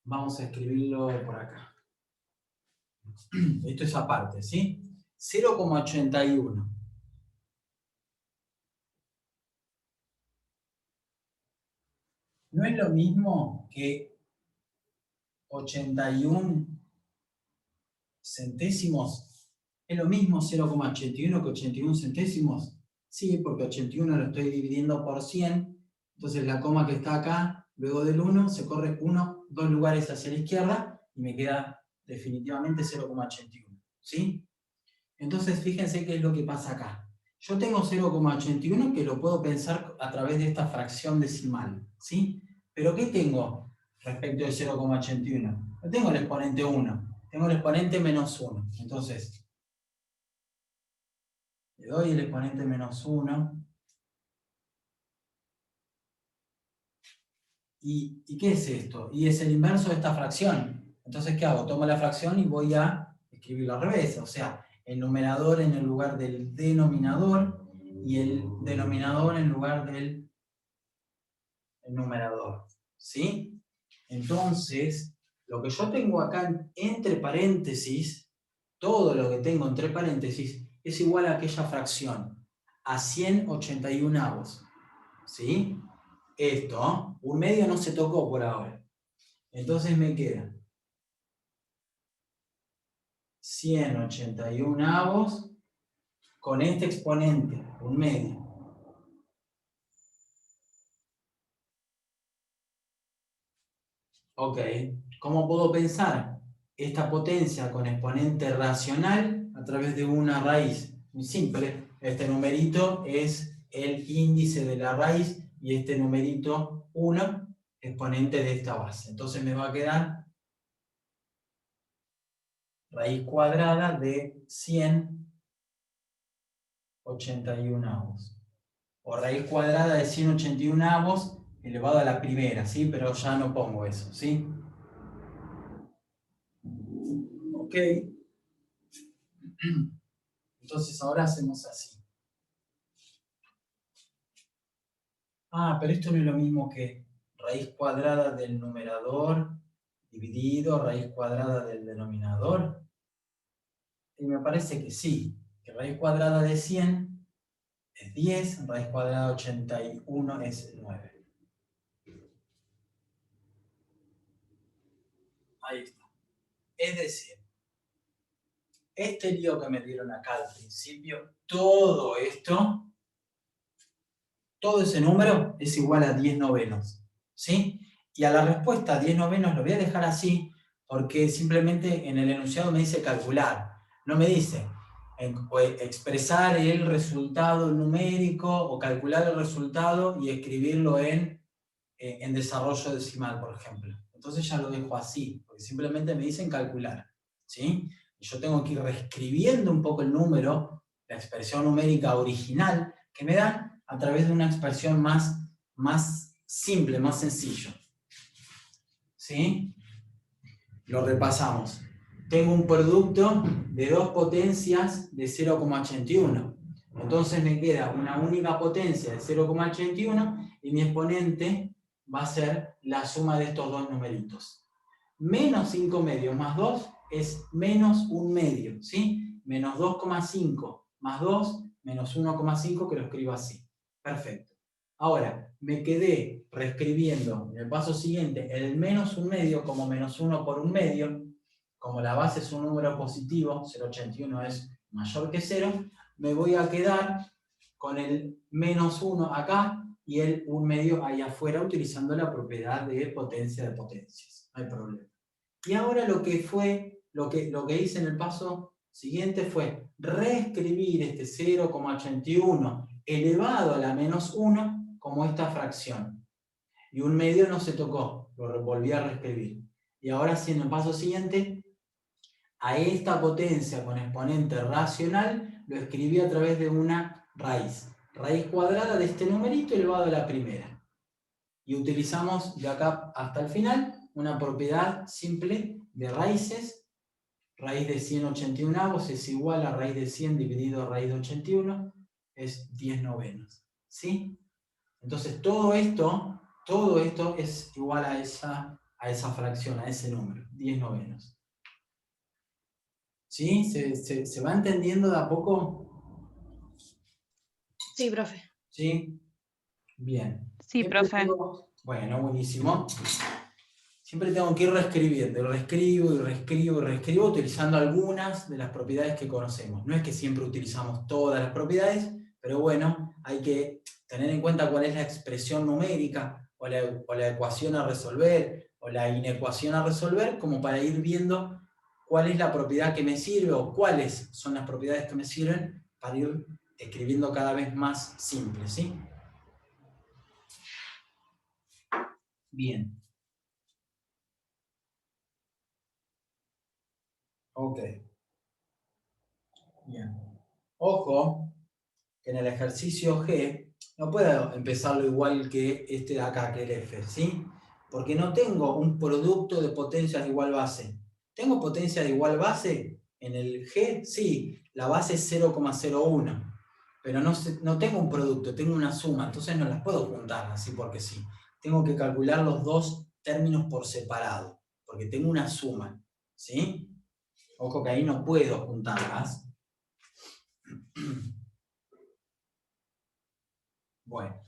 Vamos a escribirlo por acá. Esto es aparte, ¿sí? 0,81. No es lo mismo que 81 centésimos. ¿Es lo mismo 0,81 que 81 centésimos? Sí, porque 81 lo estoy dividiendo por 100. Entonces la coma que está acá, luego del 1, se corre 2 lugares hacia la izquierda y me queda definitivamente 0,81. ¿Sí? Entonces fíjense qué es lo que pasa acá. Yo tengo 0,81 que lo puedo pensar a través de esta fracción decimal. ¿Sí? ¿Pero qué tengo respecto de 0,81? No tengo el exponente 1, tengo el exponente menos 1. Entonces, le doy el exponente menos 1. ¿Y qué es esto? Y es el inverso de esta fracción. Entonces, ¿qué hago? Tomo la fracción y voy a escribirlo al revés. O sea, el numerador en el lugar del denominador y el denominador en lugar del numerador. ¿Sí? Entonces, lo que yo tengo acá entre paréntesis, todo lo que tengo entre paréntesis, es igual a aquella fracción, a 181avos. ¿Sí? Esto, 1/2 no se tocó por ahora. Entonces me queda 181avos con este exponente, 1/2. Ok, ¿cómo puedo pensar esta potencia con exponente racional a través de una raíz? Muy simple, este numerito es el índice de la raíz y este numerito 1, exponente de esta base. Entonces me va a quedar raíz cuadrada de 181avos. O raíz cuadrada de 181avos elevado a la primera, ¿sí? Pero ya no pongo eso, ¿sí? Ok. Entonces ahora hacemos así. Ah, pero esto no es lo mismo que raíz cuadrada del numerador dividido raíz cuadrada del denominador. Y me parece que sí, que raíz cuadrada de 100 es 10, raíz cuadrada de 81 es 9. Ahí está. Es decir, este lío que me dieron acá al principio, todo esto, todo ese número es igual a 10 novenos. ¿Sí? Y a la respuesta 10 novenos lo voy a dejar así porque simplemente en el enunciado me dice calcular. No me dice expresar el resultado numérico o calcular el resultado y escribirlo en desarrollo decimal, por ejemplo. Entonces ya lo dejo así, porque simplemente me dicen calcular. ¿Sí? Y yo tengo que ir reescribiendo un poco el número, la expresión numérica original que me dan a través de una expresión más simple, más sencillo. ¿Sí? Lo repasamos. Tengo un producto de dos potencias de 0,81. Entonces me queda una única potencia de 0,81 y mi exponente va a ser la suma de estos dos numeritos. Menos 5 medios más 2 es menos 1 medio, ¿sí? menos 2,5 más 2, menos 1,5, que lo escribo así. Perfecto. Ahora, me quedé reescribiendo en el paso siguiente el menos 1/2 como menos 1 por 1/2. Como la base es un número positivo, 0,81 es mayor que 0, me voy a quedar con el menos 1 acá y el 1/2 ahí afuera, utilizando la propiedad de potencia de potencias. No hay problema. Y ahora lo que hice en el paso siguiente fue reescribir este 0,81 elevado a la menos 1 como esta fracción. Y 1/2 no se tocó, lo volví a reescribir. Y ahora sí, en el paso siguiente, a esta potencia con exponente racional lo escribí a través de una raíz. Raíz cuadrada de este numerito elevado a la primera. Y utilizamos de acá hasta el final una propiedad simple de raíces. Raíz de 181 es igual a raíz de 100 dividido a raíz de 81, es 10/9. ¿Sí? Entonces todo esto es igual a esa fracción, a ese número, 10/9. ¿Sí? ¿Se va entendiendo de a poco? Sí, profe. ¿Sí? Bien. Sí, profe. Bueno, buenísimo. Siempre tengo que ir reescribiendo, reescribo, utilizando algunas de las propiedades que conocemos. No es que siempre utilizamos todas las propiedades, pero bueno, hay que tener en cuenta cuál es la expresión numérica, o la ecuación a resolver, o la inecuación a resolver, como para ir viendo cuál es la propiedad que me sirve, o cuáles son las propiedades que me sirven para ir escribiendo cada vez más simple, ¿sí? Bien. Ok. Bien. Ojo, que en el ejercicio G no puedo empezarlo igual que este de acá, que el F, ¿sí? Porque no tengo un producto de potencias de igual base. ¿Tengo potencia de igual base? En el G, sí, la base es 0,01. Pero no tengo un producto, tengo una suma, entonces no las puedo juntar así porque sí. Tengo que calcular los dos términos por separado, porque tengo una suma, ¿sí? Ojo que ahí no puedo juntarlas. Bueno.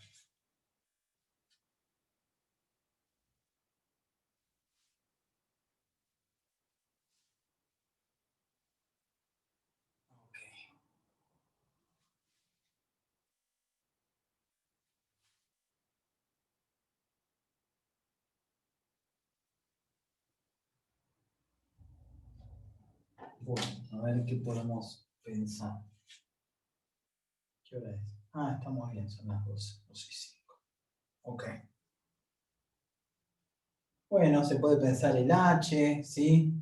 Bueno, a ver qué podemos pensar. ¿Qué hora es? Ah, estamos bien, son las 12:05. Ok. Bueno, se puede pensar el H, ¿sí?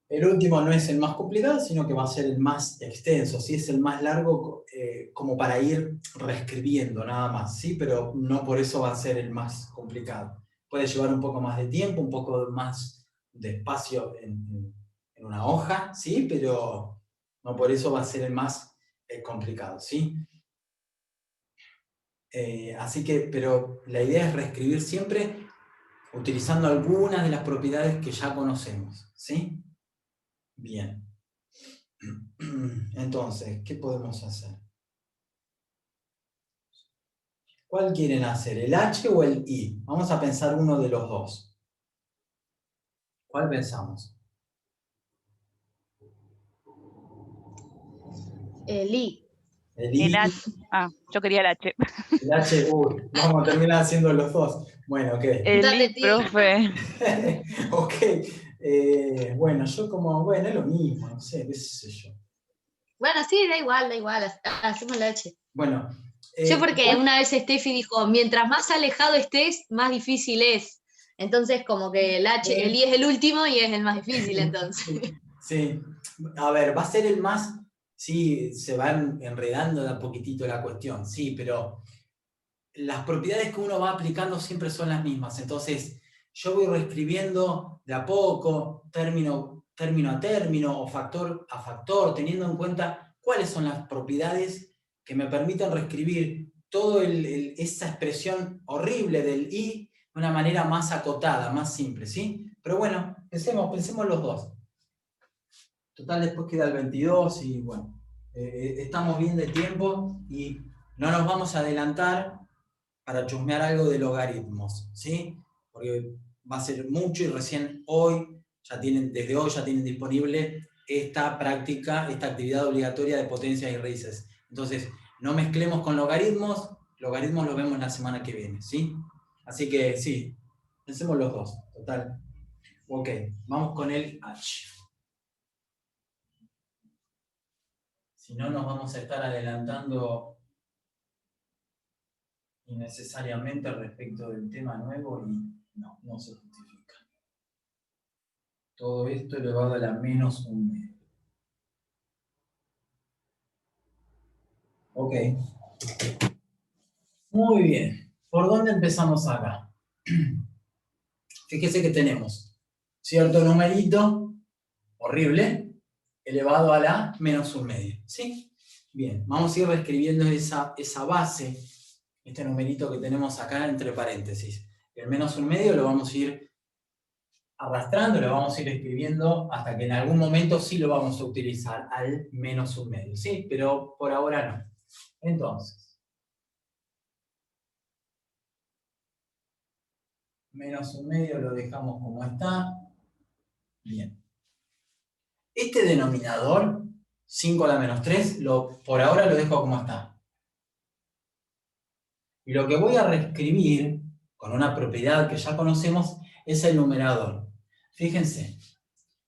El último no es el más complicado, sino que va a ser el más extenso, ¿sí? Es el más largo como para ir reescribiendo nada más, ¿sí? Pero no por eso va a ser el más complicado. Puede llevar un poco más de tiempo, un poco más de espacio en una hoja, ¿sí? Pero no por eso va a ser el más complicado, ¿sí? Así que, pero la idea es reescribir siempre utilizando algunas de las propiedades que ya conocemos, ¿sí? Bien. Entonces, ¿qué podemos hacer? ¿Cuál quieren hacer? ¿El H o el I? Vamos a pensar uno de los dos. ¿Cuál pensamos? El I. El I. Yo quería el H. El H, vamos a terminar haciendo los dos. Bueno, ok. El I, profe. Ok. Bueno, es lo mismo, no sé, qué sé yo. Bueno, sí, da igual, hacemos la H. Bueno. Yo porque una vez Steffi dijo, mientras más alejado estés, más difícil es. Entonces, como que el I es el último y es el más difícil, entonces. Sí. A ver, va a ser el más... Sí, se va enredando de a poquitito la cuestión, sí, pero las propiedades que uno va aplicando siempre son las mismas. Entonces, yo voy reescribiendo de a poco, término a término o factor a factor, teniendo en cuenta cuáles son las propiedades que me permiten reescribir toda esa expresión horrible del I de una manera más acotada, más simple, ¿sí? Pero bueno, pensemos los dos. Total, después queda el 22 y bueno, estamos bien de tiempo y no nos vamos a adelantar para chusmear algo de logaritmos, ¿sí? Porque va a ser mucho y recién hoy, desde hoy ya tienen disponible esta práctica, esta actividad obligatoria de potencias y raíces. Entonces, no mezclemos con logaritmos lo vemos la semana que viene, ¿sí? Así que sí, pensemos los dos, total. Ok, vamos con el H. Si no, nos vamos a estar adelantando innecesariamente respecto del tema nuevo y no se justifica. Todo esto elevado a la menos un medio. Ok. Muy bien. ¿Por dónde empezamos acá? Fíjese que tenemos cierto numerito horrible elevado a la menos un medio. ¿Sí? Bien. Vamos a ir reescribiendo esa base, este numerito que tenemos acá entre paréntesis. El menos un medio lo vamos a ir arrastrando, lo vamos a ir escribiendo hasta que en algún momento sí lo vamos a utilizar al menos un medio, ¿sí? Pero por ahora no. Entonces, menos un medio lo dejamos como está. Bien. Este denominador, 5 a la menos 3, por ahora lo dejo como está. Y lo que voy a reescribir, con una propiedad que ya conocemos, es el numerador. Fíjense,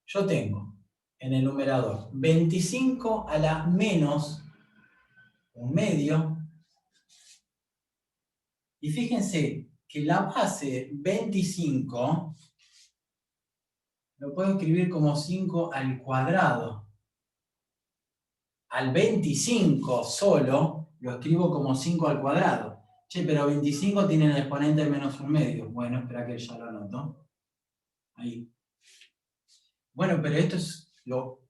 yo tengo en el numerador 25 a la menos un medio. Y fíjense que la base 25 lo puedo escribir como 5 al cuadrado. Al 25 solo lo escribo como 5 al cuadrado. Che, pero 25 tiene el exponente menos un medio. Bueno, espera que ya lo anoto. Ahí. Bueno, pero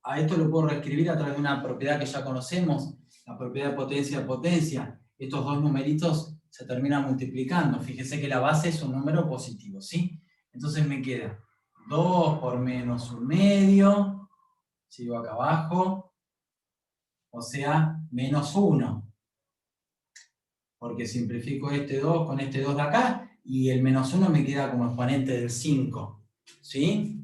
a esto lo puedo reescribir a través de una propiedad que ya conocemos, la propiedad de potencia. Estos dos numeritos se terminan multiplicando. Fíjese que la base es un número positivo, ¿sí? Entonces me queda 2 por menos un medio, sigo acá abajo, o sea, menos 1. Porque simplifico este 2 con este 2 de acá, y el menos 1 me queda como exponente del 5, ¿sí?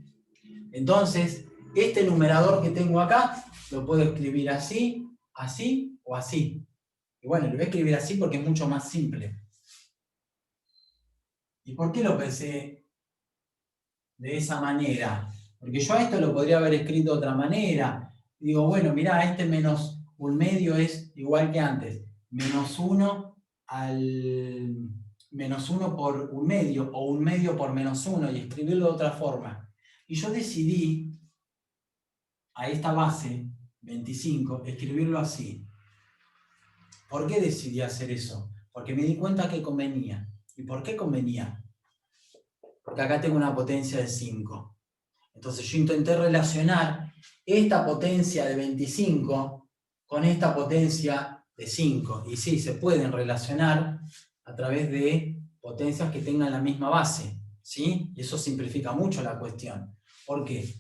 Entonces, este numerador que tengo acá, lo puedo escribir así, así o así. Y bueno, lo voy a escribir así porque es mucho más simple. ¿Y por qué lo pensé de esa manera? Porque yo a esto lo podría haber escrito de otra manera. Digo, bueno, mirá, este menos un medio es igual que antes. Menos 1 por un medio, o un medio por menos 1, y escribirlo de otra forma. Y yo decidí, a esta base, 25, escribirlo así. ¿Por qué decidí hacer eso? Porque me di cuenta que convenía. ¿Y por qué convenía? Porque acá tengo una potencia de 5. Entonces yo intenté relacionar esta potencia de 25 con esta potencia de 5. Y sí, se pueden relacionar a través de potencias que tengan la misma base, ¿sí? Y eso simplifica mucho la cuestión. ¿Por qué?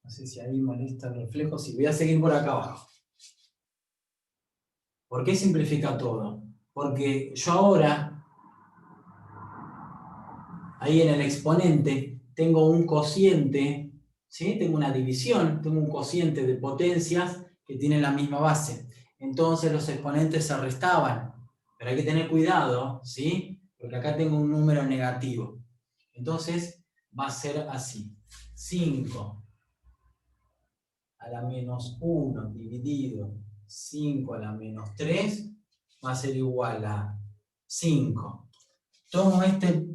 No sé si ahí molesta el reflejo. Sí, voy a seguir por acá abajo. ¿Por qué simplifica todo? Porque yo ahora, ahí en el exponente, tengo un cociente, ¿sí? Tengo una división, tengo un cociente de potencias que tienen la misma base. Entonces los exponentes se restaban. Pero hay que tener cuidado, ¿sí? Porque acá tengo un número negativo. Entonces va a ser así. 5 a la menos 1 dividido 5 a la menos 3 va a ser igual a 5. Tomo este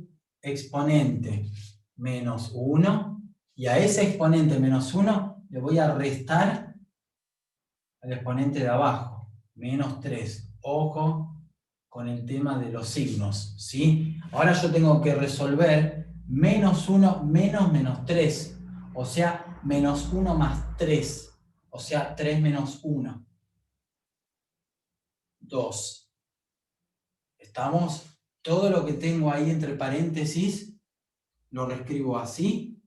exponente menos 1 y a ese exponente menos 1 le voy a restar al exponente de abajo, menos 3. Ojo con el tema de los signos, ¿sí? Ahora yo tengo que resolver menos 1 menos 3, o sea, menos 1 más 3, o sea, 3 menos 1. 2. ¿Estamos? Todo lo que tengo ahí entre paréntesis lo reescribo así,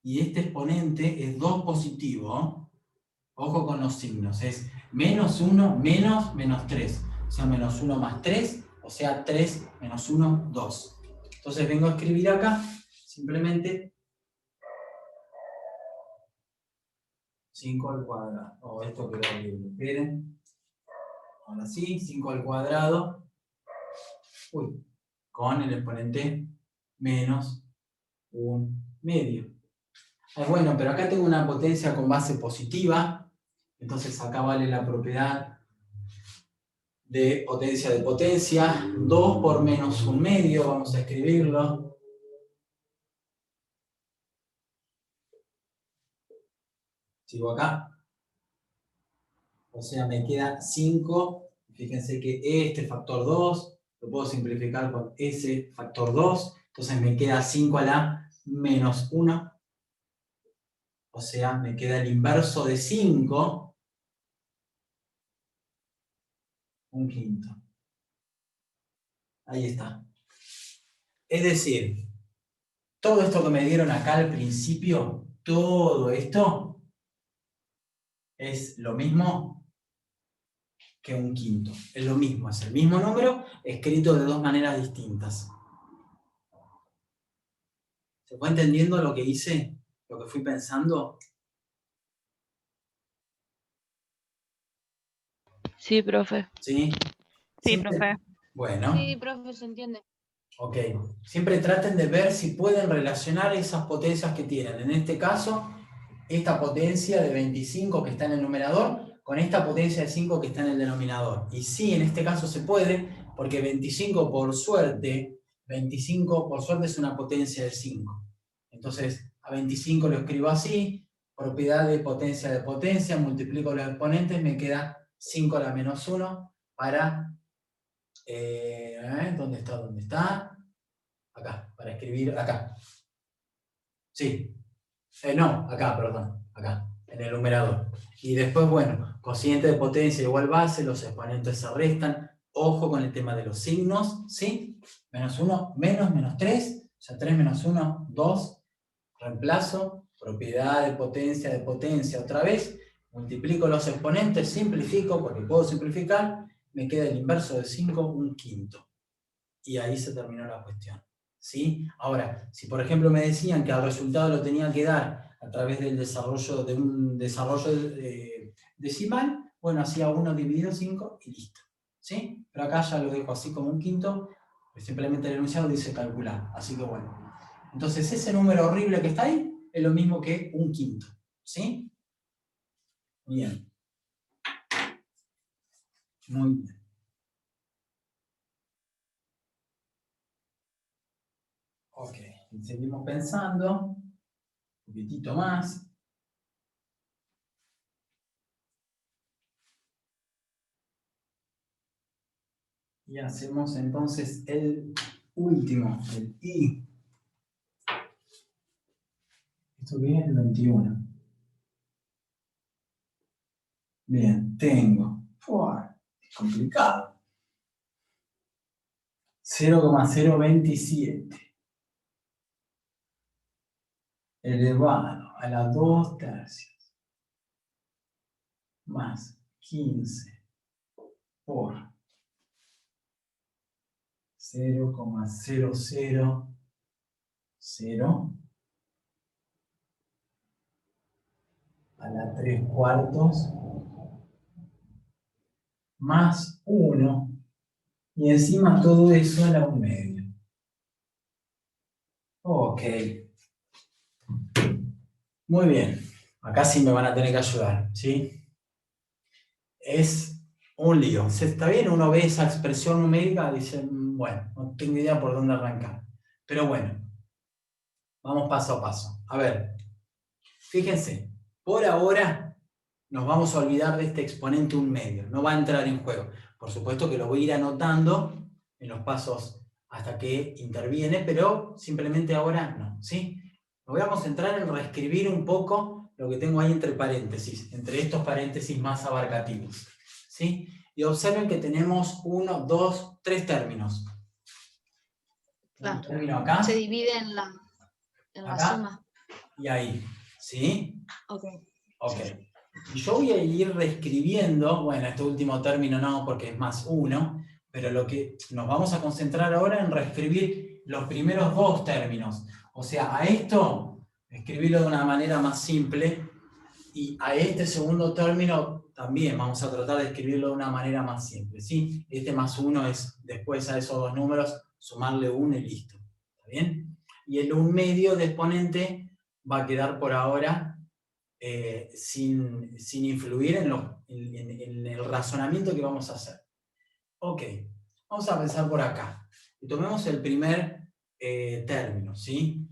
y este exponente es 2 positivo. Ojo con los signos, es -1 menos -3. O sea, -1 más 3, o sea, 3 menos 1, 2. Entonces vengo a escribir acá, simplemente 5 al cuadrado. Oh, esto quedó horrible. Esperen. Ahora sí, 5 al cuadrado. Uy, con el exponente menos 1/2. Bueno, pero acá tengo una potencia con base positiva. Entonces acá vale la propiedad de potencia. 2 por menos 1/2. Vamos a escribirlo. Sigo acá. O sea, me queda 5. Fíjense que este factor 2 lo puedo simplificar con ese factor 2. Entonces me queda 5 a la menos 1. O sea, me queda el inverso de 5. 1/5. Ahí está. Es decir, todo esto que me dieron acá al principio, todo esto es lo mismo que 1/5. Es lo mismo, es el mismo número escrito de 2 maneras distintas. ¿Se fue entendiendo lo que hice? Lo que fui pensando. Sí, profe. ¿Sí? Sí, Siempre- profe. Bueno. Sí, profe, se entiende. Ok, siempre traten de ver si pueden relacionar esas potencias que tienen. En este caso, esta potencia de 25 que está en el numerador con esta potencia de 5 que está en el denominador. Y sí, en este caso se puede, porque 25 por suerte es una potencia de 5. Entonces, a 25 lo escribo así, propiedad de potencia, multiplico los exponentes, me queda 5 a la menos 1 para... ¿dónde está? ¿Dónde está? Acá, para escribir acá. Sí. No, acá, perdón. Acá, en el numerador. Y después, bueno, cociente de potencia igual base, los exponentes se restan. Ojo con el tema de los signos, ¿sí? Menos 1, menos 3. O sea, 3 menos 1, 2. Reemplazo. Propiedad de potencia otra vez. Multiplico los exponentes, simplifico, porque puedo simplificar. Me queda el inverso de 5, 1/5. Y ahí se terminó la cuestión. ¿Sí? Ahora, si por ejemplo me decían que al resultado lo tenía que dar a través del desarrollo de un desarrollo decimal, bueno, hacía 1 dividido 5 y listo. ¿Sí? Pero acá ya lo dejo así como 1/5, pues simplemente el enunciado dice calcular. Así que bueno. Entonces ese número horrible que está ahí es lo mismo que 1/5. ¿Sí? Bien. Muy bien. Ok, seguimos pensando. Un poquitito más. Y hacemos entonces el último, el I. Esto viene el 21. Bien, tengo. Es complicado. 0,027 elevado a la 2/3 más 15 por 0,000 a la 3/4 más 1 y encima todo eso a la 1/2. Ok. Muy bien. Acá sí me van a tener que ayudar, ¿sí? Es un lío. ¿Está bien? Uno ve esa expresión numérica y dice, bueno, no tengo idea por dónde arrancar. Pero bueno, vamos paso a paso. A ver, fíjense, por ahora nos vamos a olvidar de este exponente 1/2. No va a entrar en juego. Por supuesto que lo voy a ir anotando en los pasos hasta que interviene, pero simplemente ahora no, ¿sí? Nos voy a concentrar en reescribir un poco lo que tengo ahí entre paréntesis, entre estos paréntesis más abarcativos, ¿sí? Y observen que tenemos 1, 2, 3 términos. Claro. Un término acá, Se divide en la acá suma. y ahí, ¿sí? Ok. Ok. Y yo voy a ir reescribiendo, bueno, este último término no, porque es más 1, pero lo que nos vamos a concentrar ahora en reescribir los primeros 2 términos. O sea, a esto, escribirlo de una manera más simple, y a este segundo término también vamos a tratar de escribirlo de una manera más simple, ¿sí? Este más 1 es, después a esos 2 números, sumarle 1 y listo. ¿Está bien? Y el 1/2 de exponente va a quedar por ahora sin influir en el razonamiento que vamos a hacer. Ok, vamos a pensar por acá. Y tomemos el primer término, ¿sí?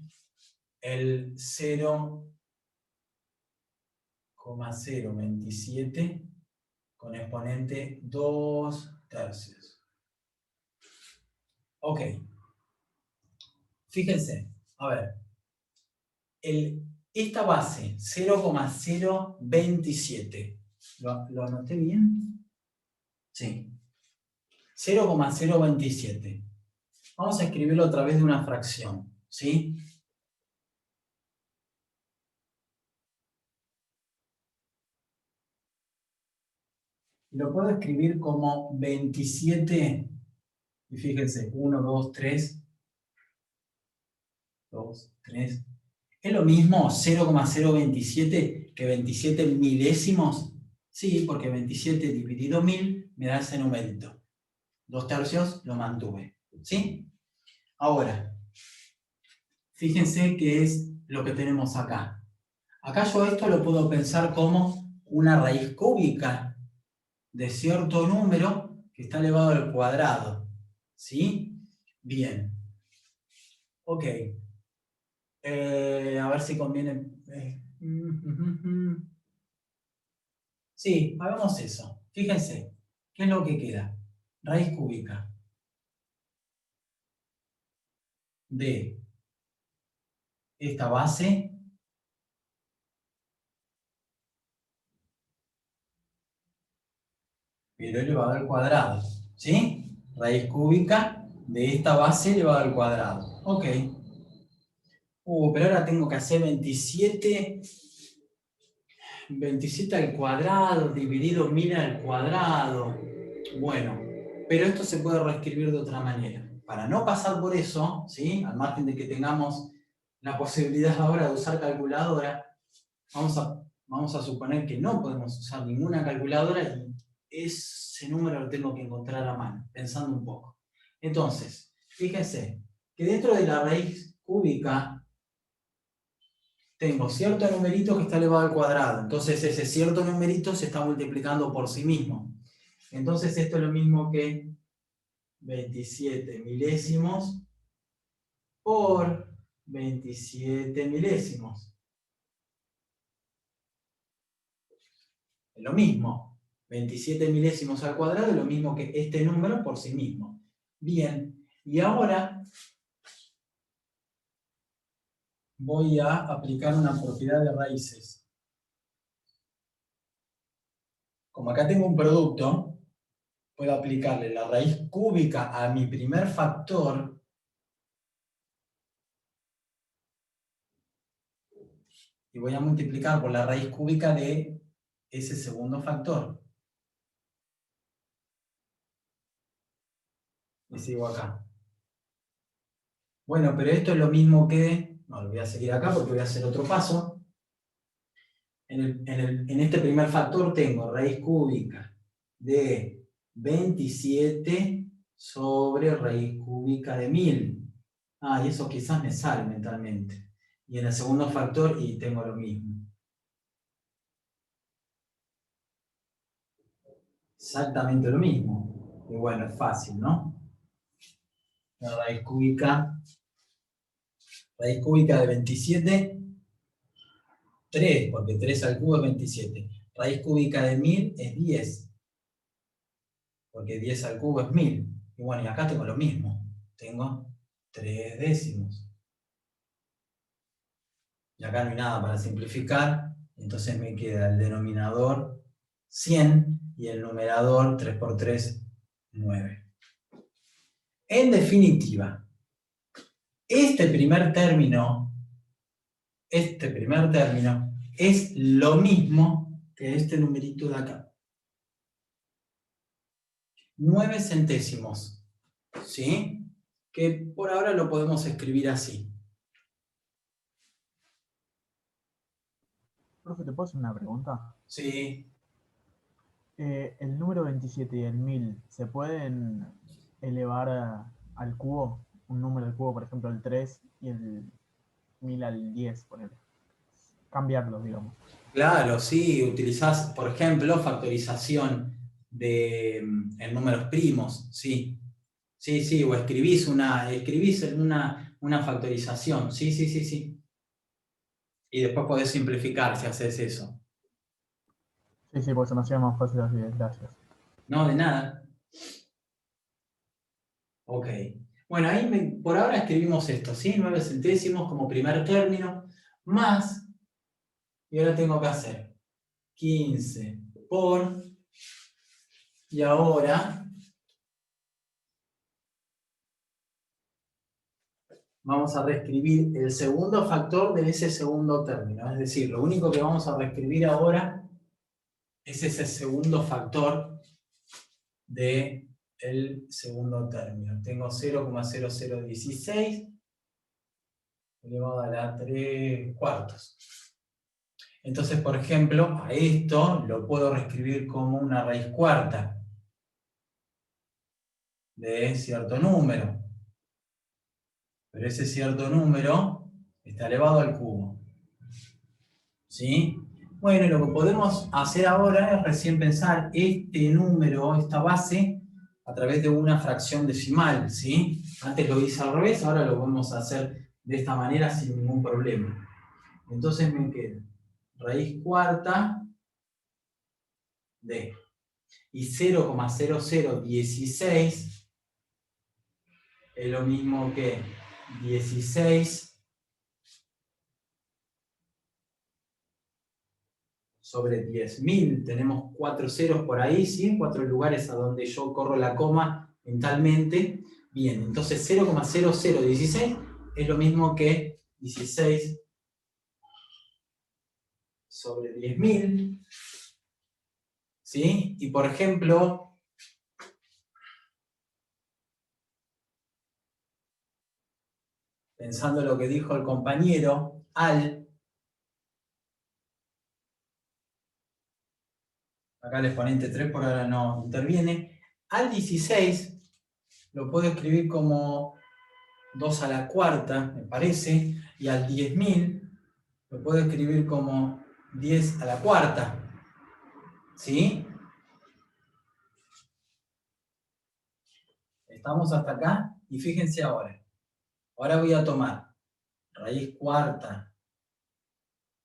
El 0,027 con exponente 2/3. Ok. Fíjense, a ver. Esta base, 0,027. ¿Lo anoté bien? Sí. 0,027. Vamos a escribirlo a través de una fracción, ¿sí? Lo puedo escribir como 27, y fíjense, 1, 2, 3, 2, 3. ¿Es lo mismo 0,027 que 27 milésimos? Sí, porque 27 dividido 1000 me da ese numerito. 2/3 lo mantuve, ¿sí? Ahora, fíjense qué es lo que tenemos acá. Acá yo esto lo puedo pensar como una raíz cúbica de cierto número que está elevado al cuadrado. ¿Sí? Bien. Ok. A ver si conviene. Sí, hagamos eso. Fíjense, ¿qué es lo que queda? Raíz cúbica de esta base pero elevado al cuadrado. ¿Sí? Raíz cúbica de esta base elevado al cuadrado. Ok. Pero ahora tengo que hacer 27 al cuadrado dividido 1000 al cuadrado. Bueno, pero esto se puede reescribir de otra manera. Para no pasar por eso, ¿sí? Al margen de que tengamos la posibilidad ahora de usar calculadora, vamos a suponer que no podemos usar ninguna calculadora y ese número lo tengo que encontrar a mano, pensando un poco. Entonces, fíjense que dentro de la raíz cúbica tengo cierto numerito que está elevado al cuadrado. Entonces ese cierto numerito se está multiplicando por sí mismo. Entonces esto es lo mismo que 27 milésimos por 27 milésimos. Es lo mismo. 27 milésimos al cuadrado es lo mismo que este número por sí mismo. Bien, y ahora voy a aplicar una propiedad de raíces. Como acá tengo un producto, puedo aplicarle la raíz cúbica a mi primer factor y voy a multiplicar por la raíz cúbica de ese segundo factor. Y sigo acá. Bueno, pero esto es lo mismo que... No, lo voy a seguir acá porque voy a hacer otro paso. En este primer factor tengo raíz cúbica de 27 sobre raíz cúbica de 1000. Y eso quizás me sale mentalmente. Y en el segundo factor, y tengo lo mismo. Exactamente lo mismo. Y bueno, es fácil, ¿no? La raíz cúbica de 27, 3, porque 3 al cubo es 27. Raíz cúbica de 1000 es 10, porque 10 al cubo es 1000. Y bueno, y acá tengo lo mismo. Tengo 3 décimos. Y acá no hay nada para simplificar, entonces me queda el denominador 100 y el numerador 3 por 3, 9. En definitiva, este primer término este primer término es lo mismo que este numerito de acá. 9 centésimos, ¿sí? Que por ahora lo podemos escribir así. Profe, ¿te puedo hacer una pregunta? Sí. ¿El número 27 y el 1000 se pueden elevar al cubo? Un número al cubo, por ejemplo, el 3 y el 1000 al 10, ponele. Cambiarlos, digamos. Claro, sí, utilizás, por ejemplo, factorización en números primos, sí. Sí, sí, o escribís en una factorización, sí, sí, sí, sí. Y después podés simplificar si haces eso. Sí, sí, porque se me hacía más fácil así, gracias. No, de nada. Ok. Bueno, ahí por ahora escribimos esto, ¿sí? 9 centésimos como primer término, más, y ahora tengo que hacer 15 por, y ahora vamos a reescribir el segundo factor de ese segundo término. Es decir, lo único que vamos a reescribir ahora es ese segundo factor del segundo término. Tengo 0,0016 elevado a la 3/4. Entonces, por ejemplo, a esto lo puedo reescribir como una raíz cuarta de cierto número. Pero ese cierto número está elevado al cubo. ¿Sí? Bueno, y lo que podemos hacer ahora es recién pensar este número, esta base, a través de una fracción decimal, ¿sí? Antes lo hice al revés, ahora lo podemos hacer de esta manera sin ningún problema. Entonces me queda raíz cuarta de, y 0,0016 es lo mismo que 16 sobre 10.000, tenemos 4 ceros por ahí, ¿sí? 4 lugares a donde yo corro la coma mentalmente. Bien, entonces 0,0016 es lo mismo que 16 sobre 10.000, ¿sí? Y por ejemplo, pensando en lo que dijo el compañero, acá el exponente 3 por ahora no interviene, al 16 lo puedo escribir como 2 a la cuarta, me parece, y al 10.000 lo puedo escribir como 10 a la cuarta, ¿sí? ¿Estamos hasta acá? Y fíjense ahora. Ahora voy a tomar raíz cuarta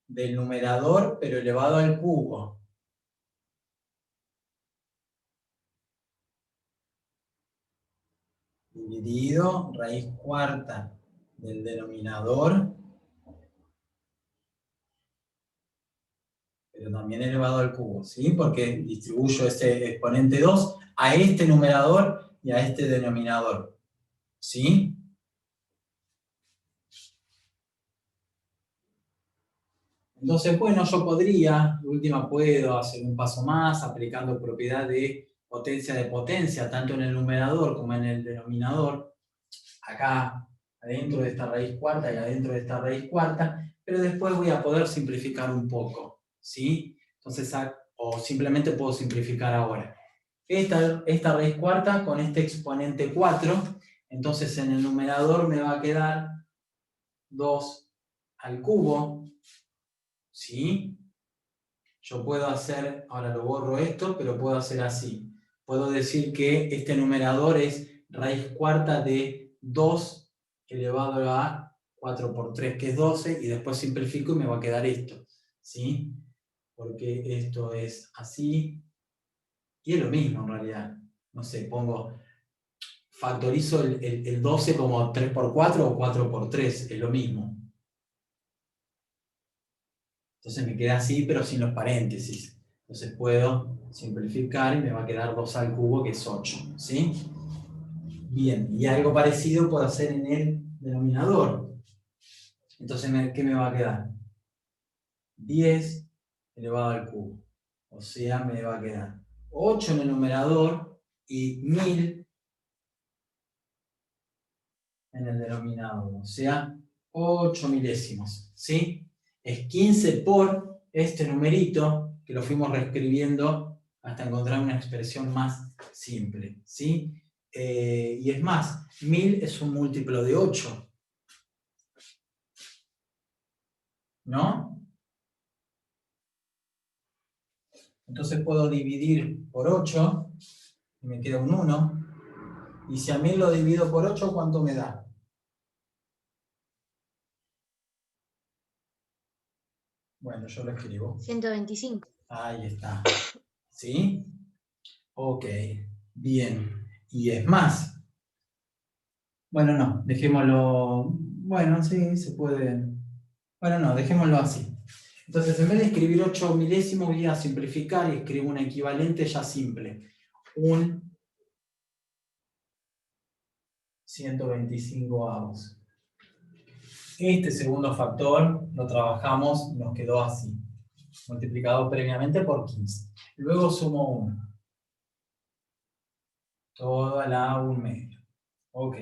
del numerador, pero elevado al cubo. Dividido raíz cuarta del denominador, pero también elevado al cubo, ¿sí? Porque distribuyo ese exponente 2 a este numerador y a este denominador, ¿sí? Entonces, bueno, yo podría, de última puedo hacer un paso más aplicando propiedad de potencia, tanto en el numerador como en el denominador, acá adentro de esta raíz cuarta y adentro de esta raíz cuarta, pero después voy a poder simplificar un poco, ¿sí? Entonces, o simplemente puedo simplificar ahora. Esta raíz cuarta con este exponente 4, entonces en el numerador me va a quedar 2 al cubo, ¿sí? Yo puedo hacer, ahora lo borro esto, pero puedo hacer así. Puedo decir que este numerador es raíz cuarta de 2 elevado a 4 por 3, que es 12, y después simplifico y me va a quedar esto, ¿sí? Porque esto es así, y es lo mismo en realidad. No sé, factorizo el 12 como 3 por 4 o 4 por 3, es lo mismo. Entonces me queda así, pero sin los paréntesis. Entonces puedo simplificar y me va a quedar 2 al cubo, que es 8. ¿Sí? Bien, y algo parecido puedo hacer en el denominador. Entonces, ¿qué me va a quedar? 10 elevado al cubo. O sea, me va a quedar 8 en el numerador y 1000 en el denominador. O sea, 8 milésimos. ¿Sí? Es 15 por este numerito que lo fuimos reescribiendo hasta encontrar una expresión más simple. ¿Sí? Y es más, 1000 es un múltiplo de 8. ¿No? Entonces puedo dividir por 8 y me queda un 1. Y si a 1000 lo divido por 8, ¿cuánto me da? Bueno, yo lo escribo. 125. Ahí está. ¿Sí? Ok, bien. Y es más. Bueno, no, dejémoslo. Bueno, sí, se puede. Bueno, no, dejémoslo así. Entonces, en vez de escribir 8 milésimos, voy a simplificar y escribo un equivalente ya simple. Un 125avos. Este segundo factor lo trabajamos, nos quedó así. Multiplicado previamente por 15. Luego sumo 1. Todo a la 1/2. Ok.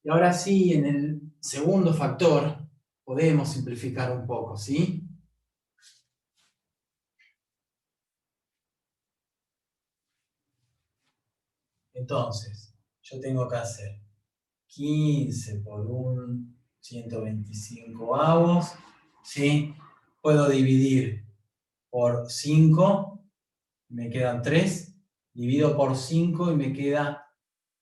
Y ahora sí, en el segundo factor, podemos simplificar un poco, ¿sí? Entonces, yo tengo que hacer 15 por un 125avos, ¿sí? Puedo dividir por 5, me quedan 3. Divido por 5 y me queda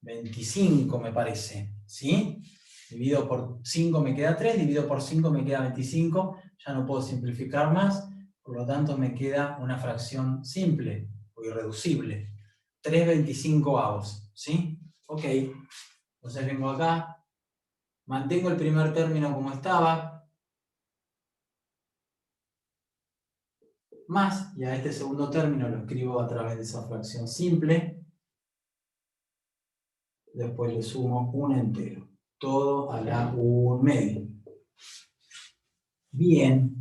25, me parece, ¿sí? Divido por 5 me queda 3, divido por 5 me queda 25, ya no puedo simplificar más, por lo tanto me queda una fracción simple o irreducible. 3/25avos, ¿sí? Ok, entonces vengo acá, mantengo el primer término como estaba, más, y a este segundo término lo escribo a través de esa fracción simple, después le sumo un entero, todo a la 1/2. Bien,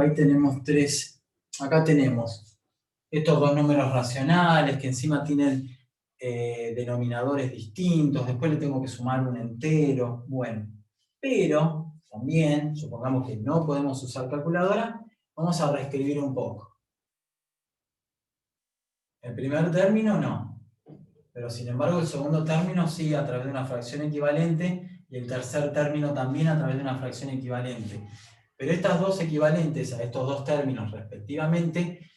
ahí tenemos 3, acá tenemos estos dos números racionales que encima tienen denominadores distintos, después le tengo que sumar un entero, bueno, pero también, supongamos que no podemos usar calculadora, vamos a reescribir un poco. El primer término no, pero sin embargo el segundo término sí a través de una fracción equivalente y el tercer término también a través de una fracción equivalente. Pero estas dos equivalentes a estos dos términos respectivamente,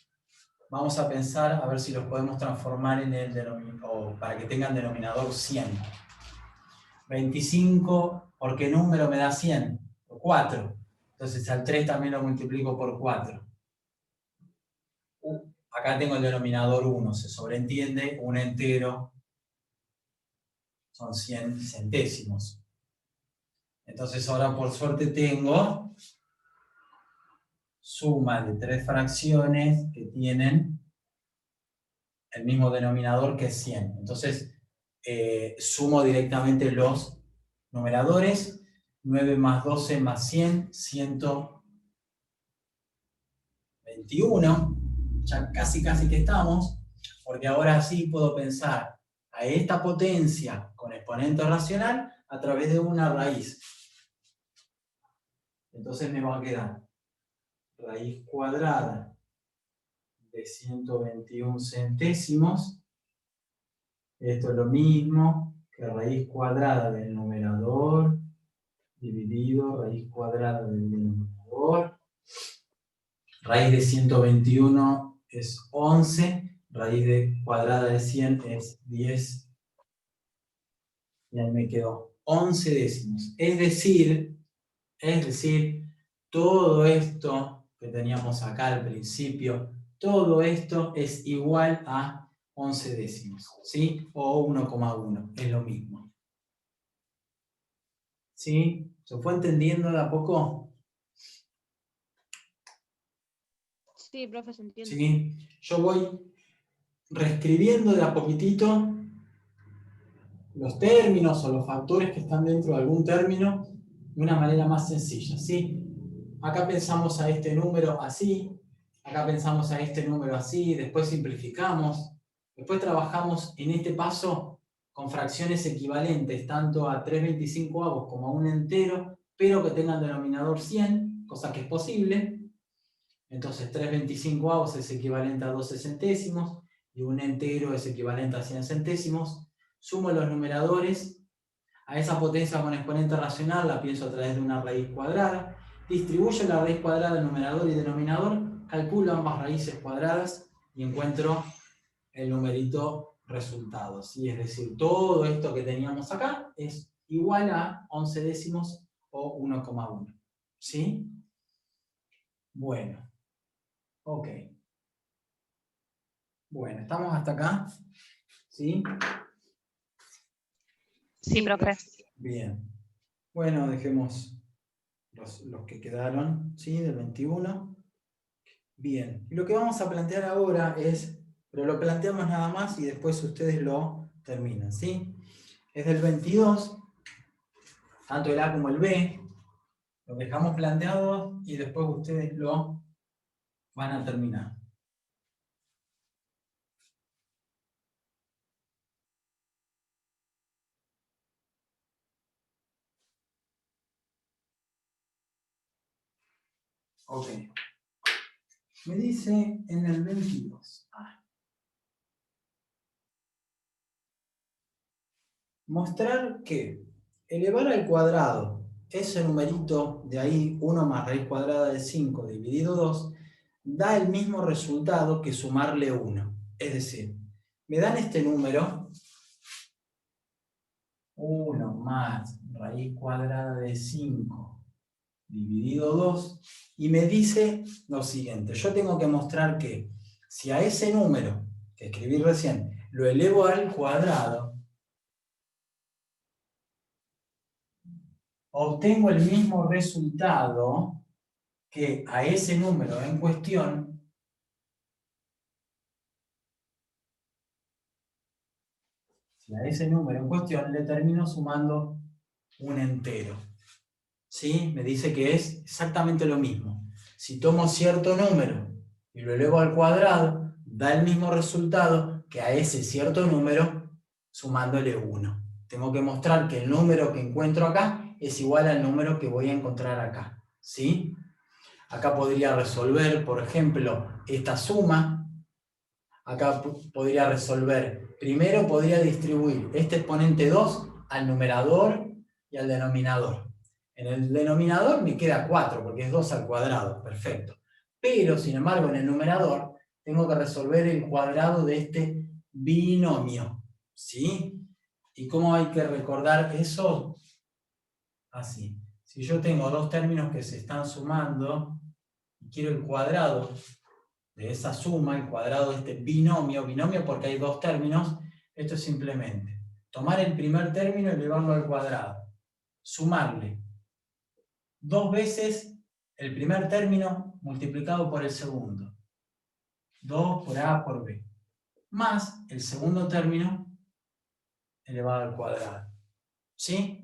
vamos a pensar a ver si los podemos transformar en el denominador, para que tengan denominador 100. 25, ¿por qué número me da 100? Por 4. Entonces al 3 también lo multiplico por 4. Acá tengo el denominador 1, se sobreentiende un entero, son 100 centésimos. Entonces ahora por suerte tengo suma de 3 fracciones que tienen el mismo denominador que es 100. Entonces sumo directamente los numeradores. 9 más 12 más 100, 121. Ya casi que estamos, porque ahora sí puedo pensar a esta potencia con exponente racional a través de una raíz. Entonces me va a quedar raíz cuadrada de 121 centésimos. Esto es lo mismo que raíz cuadrada del numerador dividido raíz cuadrada del denominador. Raíz de 121 es 11, raíz cuadrada de 100 es 10. Y ahí me quedó 11 décimos. Es decir, todo esto que teníamos acá al principio, todo esto es igual a 11 décimos, ¿sí? O 1,1, es lo mismo. ¿Sí? ¿Se fue entendiendo de a poco? Sí, profe, se entiende. ¿Sí? Yo voy reescribiendo de a poquitito los términos o los factores que están dentro de algún término de una manera más sencilla, ¿sí? acá pensamos a este número así, acá pensamos a este número así, después simplificamos, después trabajamos en este paso con fracciones equivalentes tanto a 3/25 como a un entero, pero que tengan denominador 100, cosa que es posible. Entonces 3/25 es equivalente a 12 centésimos y un entero es equivalente a 100 centésimos. Sumo los numeradores. A esa potencia con exponente racional la pienso a través de una raíz cuadrada. Distribuyo la raíz cuadrada en numerador y denominador, calculo ambas raíces cuadradas y encuentro el numerito resultado, ¿sí? Es decir, todo esto que teníamos acá es igual a 11 décimos o 1,1. ¿Sí? Bueno. Ok. Bueno, ¿estamos hasta acá? ¿Sí? Sí, profe. Bien. Bueno, dejemos los que quedaron, ¿sí? Del 21. Bien. Y lo que vamos a plantear ahora es, pero lo planteamos nada más y después ustedes lo terminan, ¿sí? Es del 22, tanto el A como el B. Lo dejamos planteado y después ustedes lo van a terminar. Ok. Me dice en el 22. Mostrar que elevar al cuadrado ese numerito de ahí, 1 más raíz cuadrada de 5 dividido 2, da el mismo resultado que sumarle 1. Es decir, me dan este número, 1 más raíz cuadrada de 5 dividido 2, y me dice lo siguiente. Yo tengo que mostrar que si a ese número que escribí recién lo elevo al cuadrado, obtengo el mismo resultado que a ese número en cuestión le termino sumando un entero. ¿Sí? Me dice que es exactamente lo mismo. Si tomo cierto número y lo elevo al cuadrado, da el mismo resultado que a ese cierto número sumándole 1. Tengo que mostrar que el número que encuentro acá es igual al número que voy a encontrar acá. ¿Sí? Acá podría resolver, por ejemplo, esta suma. Acá podría resolver. Primero podría distribuir este exponente 2 al numerador y al denominador. En el denominador me queda 4 porque es 2 al cuadrado. Perfecto. Pero, sin embargo, en el numerador tengo que resolver el cuadrado de este binomio. ¿Sí? ¿Y cómo hay que recordar eso? Así. Si yo tengo dos términos que se están sumando y quiero el cuadrado de esa suma, el cuadrado de este binomio porque hay dos términos, esto es simplemente tomar el primer término y elevarlo al cuadrado, sumarle 2 veces el primer término multiplicado por el segundo, 2 por A por B, más el segundo término elevado al cuadrado. ¿Sí?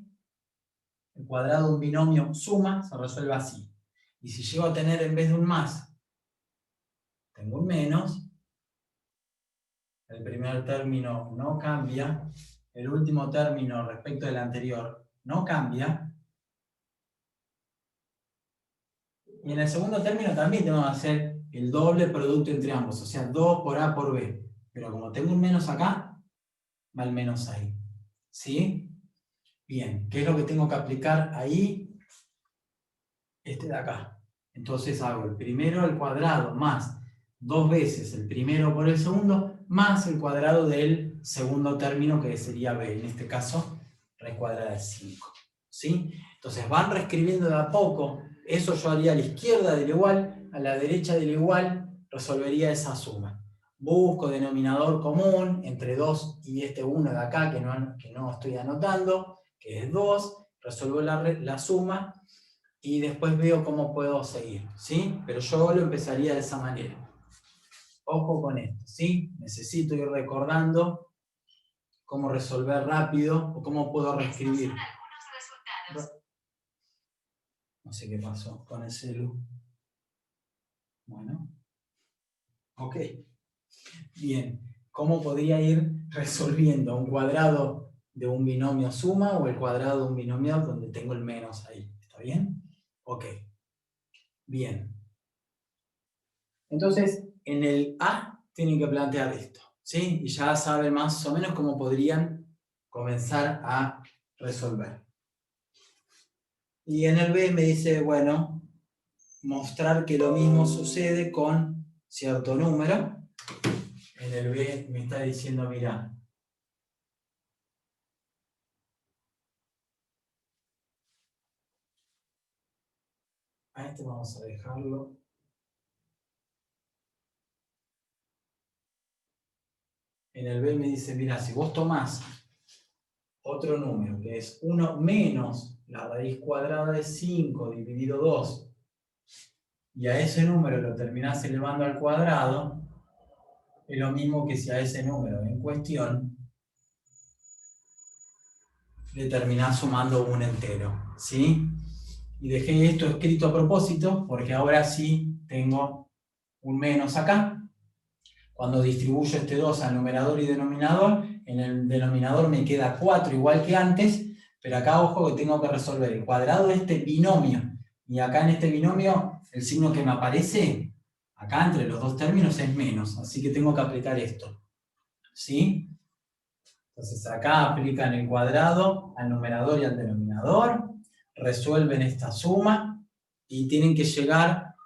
El cuadrado de un binomio suma, se resuelve así. Y si llego a tener en vez de un más, tengo un menos, el primer término no cambia, el último término respecto del anterior no cambia, y en el segundo término también tengo que hacer el doble producto entre ambos, o sea, 2 por A por B, pero como tengo un menos acá, va el menos ahí. ¿Sí? Bien, ¿qué es lo que tengo que aplicar ahí? Este de acá. Entonces hago el primero al cuadrado más 2 veces el primero por el segundo, más el cuadrado del segundo término que sería B, en este caso, raíz cuadrada de 5. ¿Sí? Entonces van reescribiendo de a poco, eso yo haría a la izquierda del igual, a la derecha del igual, resolvería esa suma. Busco denominador común entre 2 y este 1 de acá que no estoy anotando, que es 2, resuelvo la suma, y después veo cómo puedo seguir, ¿sí? Pero yo lo empezaría de esa manera. Ojo con esto, ¿sí? Necesito ir recordando cómo resolver rápido o cómo puedo reescribir. No sé qué pasó con el celu. Bueno. Ok. Bien. ¿Cómo podría ir resolviendo un cuadrado de un binomio suma o el cuadrado de un binomio donde tengo el menos ahí? ¿Está bien? Ok. Bien. Entonces, en el A tienen que plantear esto, ¿sí? Y ya saben más o menos cómo podrían comenzar a resolver. Y en el B me dice, bueno, mostrar que lo mismo sucede con cierto número. En el B me está diciendo, mira, a este vamos a dejarlo. En el B me dice, mira, si vos tomás otro número, que es 1 menos la raíz cuadrada de 5 dividido 2, y a ese número lo terminás elevando al cuadrado, es lo mismo que si a ese número en cuestión le terminás sumando un entero, ¿sí? Y dejé esto escrito a propósito, porque ahora sí tengo un menos acá. Cuando distribuyo este 2 al numerador y denominador, en el denominador me queda 4 igual que antes, pero acá ojo que tengo que resolver el cuadrado de este binomio. Y acá en este binomio, el signo que me aparece, acá entre los dos términos es menos, así que tengo que aplicar esto. ¿Sí? Entonces acá aplican el cuadrado al numerador y al denominador, resuelven esta suma y tienen que llegar,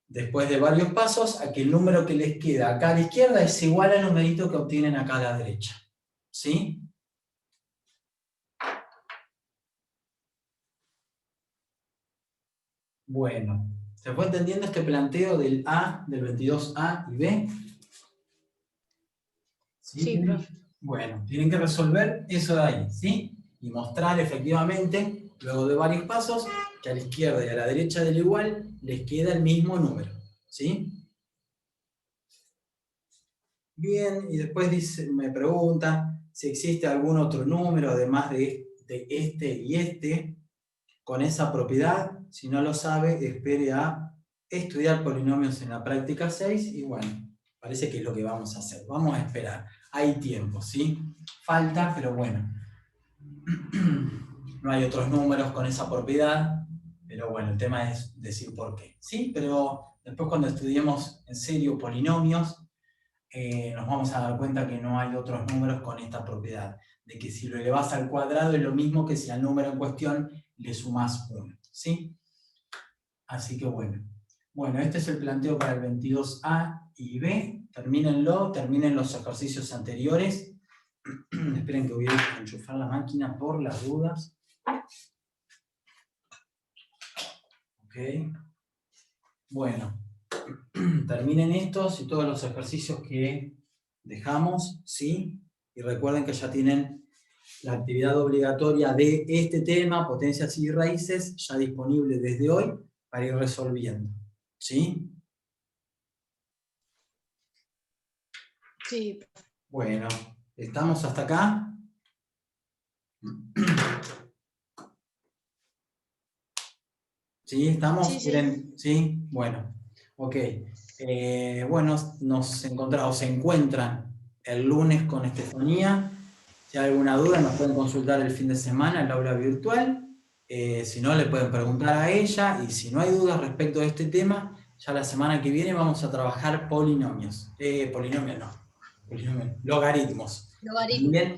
después de varios pasos, a que el número que les queda acá a la izquierda es igual al numerito que obtienen acá a la derecha. ¿Sí? Bueno, ¿se fue entendiendo este planteo del A, del 22A y B? Sí, profe. Bueno, tienen que resolver eso de ahí, ¿sí? Y mostrar efectivamente, luego de varios pasos, que a la izquierda y a la derecha del igual les queda el mismo número, ¿sí? Bien, y después dice, me pregunta si existe algún otro número, además de este y este, con esa propiedad. Si no lo sabe, espere a estudiar polinomios en la práctica 6 y bueno, parece que es lo que vamos a hacer. Vamos a esperar. Hay tiempo, ¿sí? Falta, pero bueno. No hay otros números con esa propiedad, pero bueno, el tema es decir por qué. ¿Sí? Pero después cuando estudiemos en serio polinomios, nos vamos a dar cuenta que no hay otros números con esta propiedad, de que si lo elevás al cuadrado es lo mismo que si al número en cuestión le sumás 1, ¿sí? Así que bueno. Bueno, este es el planteo para el 22A y B. Termínenlo, terminen los ejercicios anteriores. Esperen que voy a enchufar la máquina por las dudas. Ok. Bueno. Terminen estos y todos los ejercicios que dejamos, ¿sí? Y recuerden que ya tienen la actividad obligatoria de este tema, potencias y raíces, ya disponible desde hoy para ir resolviendo, ¿sí? Sí. Bueno, ¿estamos hasta acá? ¿Sí? ¿Estamos? Sí, sí. ¿Quieren? ¿Sí? Bueno, ok. Bueno, se encuentran el lunes con Estefanía. Si hay alguna duda, nos pueden consultar el fin de semana en la aula virtual. Si no, le pueden preguntar a ella. Y si no hay dudas respecto a este tema, ya la semana que viene vamos a trabajar polinomios. Logaritmos. También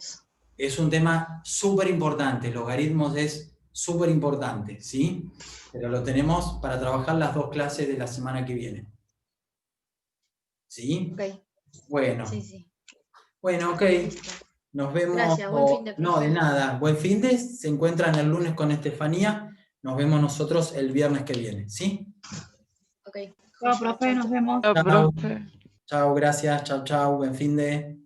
es un tema súper importante. Logaritmos es súper importante, ¿sí? Pero lo tenemos para trabajar las 2 clases de la semana que viene. ¿Sí? Ok. Bueno. Sí, sí. Bueno, ok. Nos vemos. Gracias, buen fin de, No, de nada. Buen fin de. Se encuentran el lunes con Estefanía. Nos vemos nosotros el viernes que viene, ¿sí? Ok. Chao, profe, nos vemos. Chao, profe. Chao, gracias. Chao, chao. Buen fin de.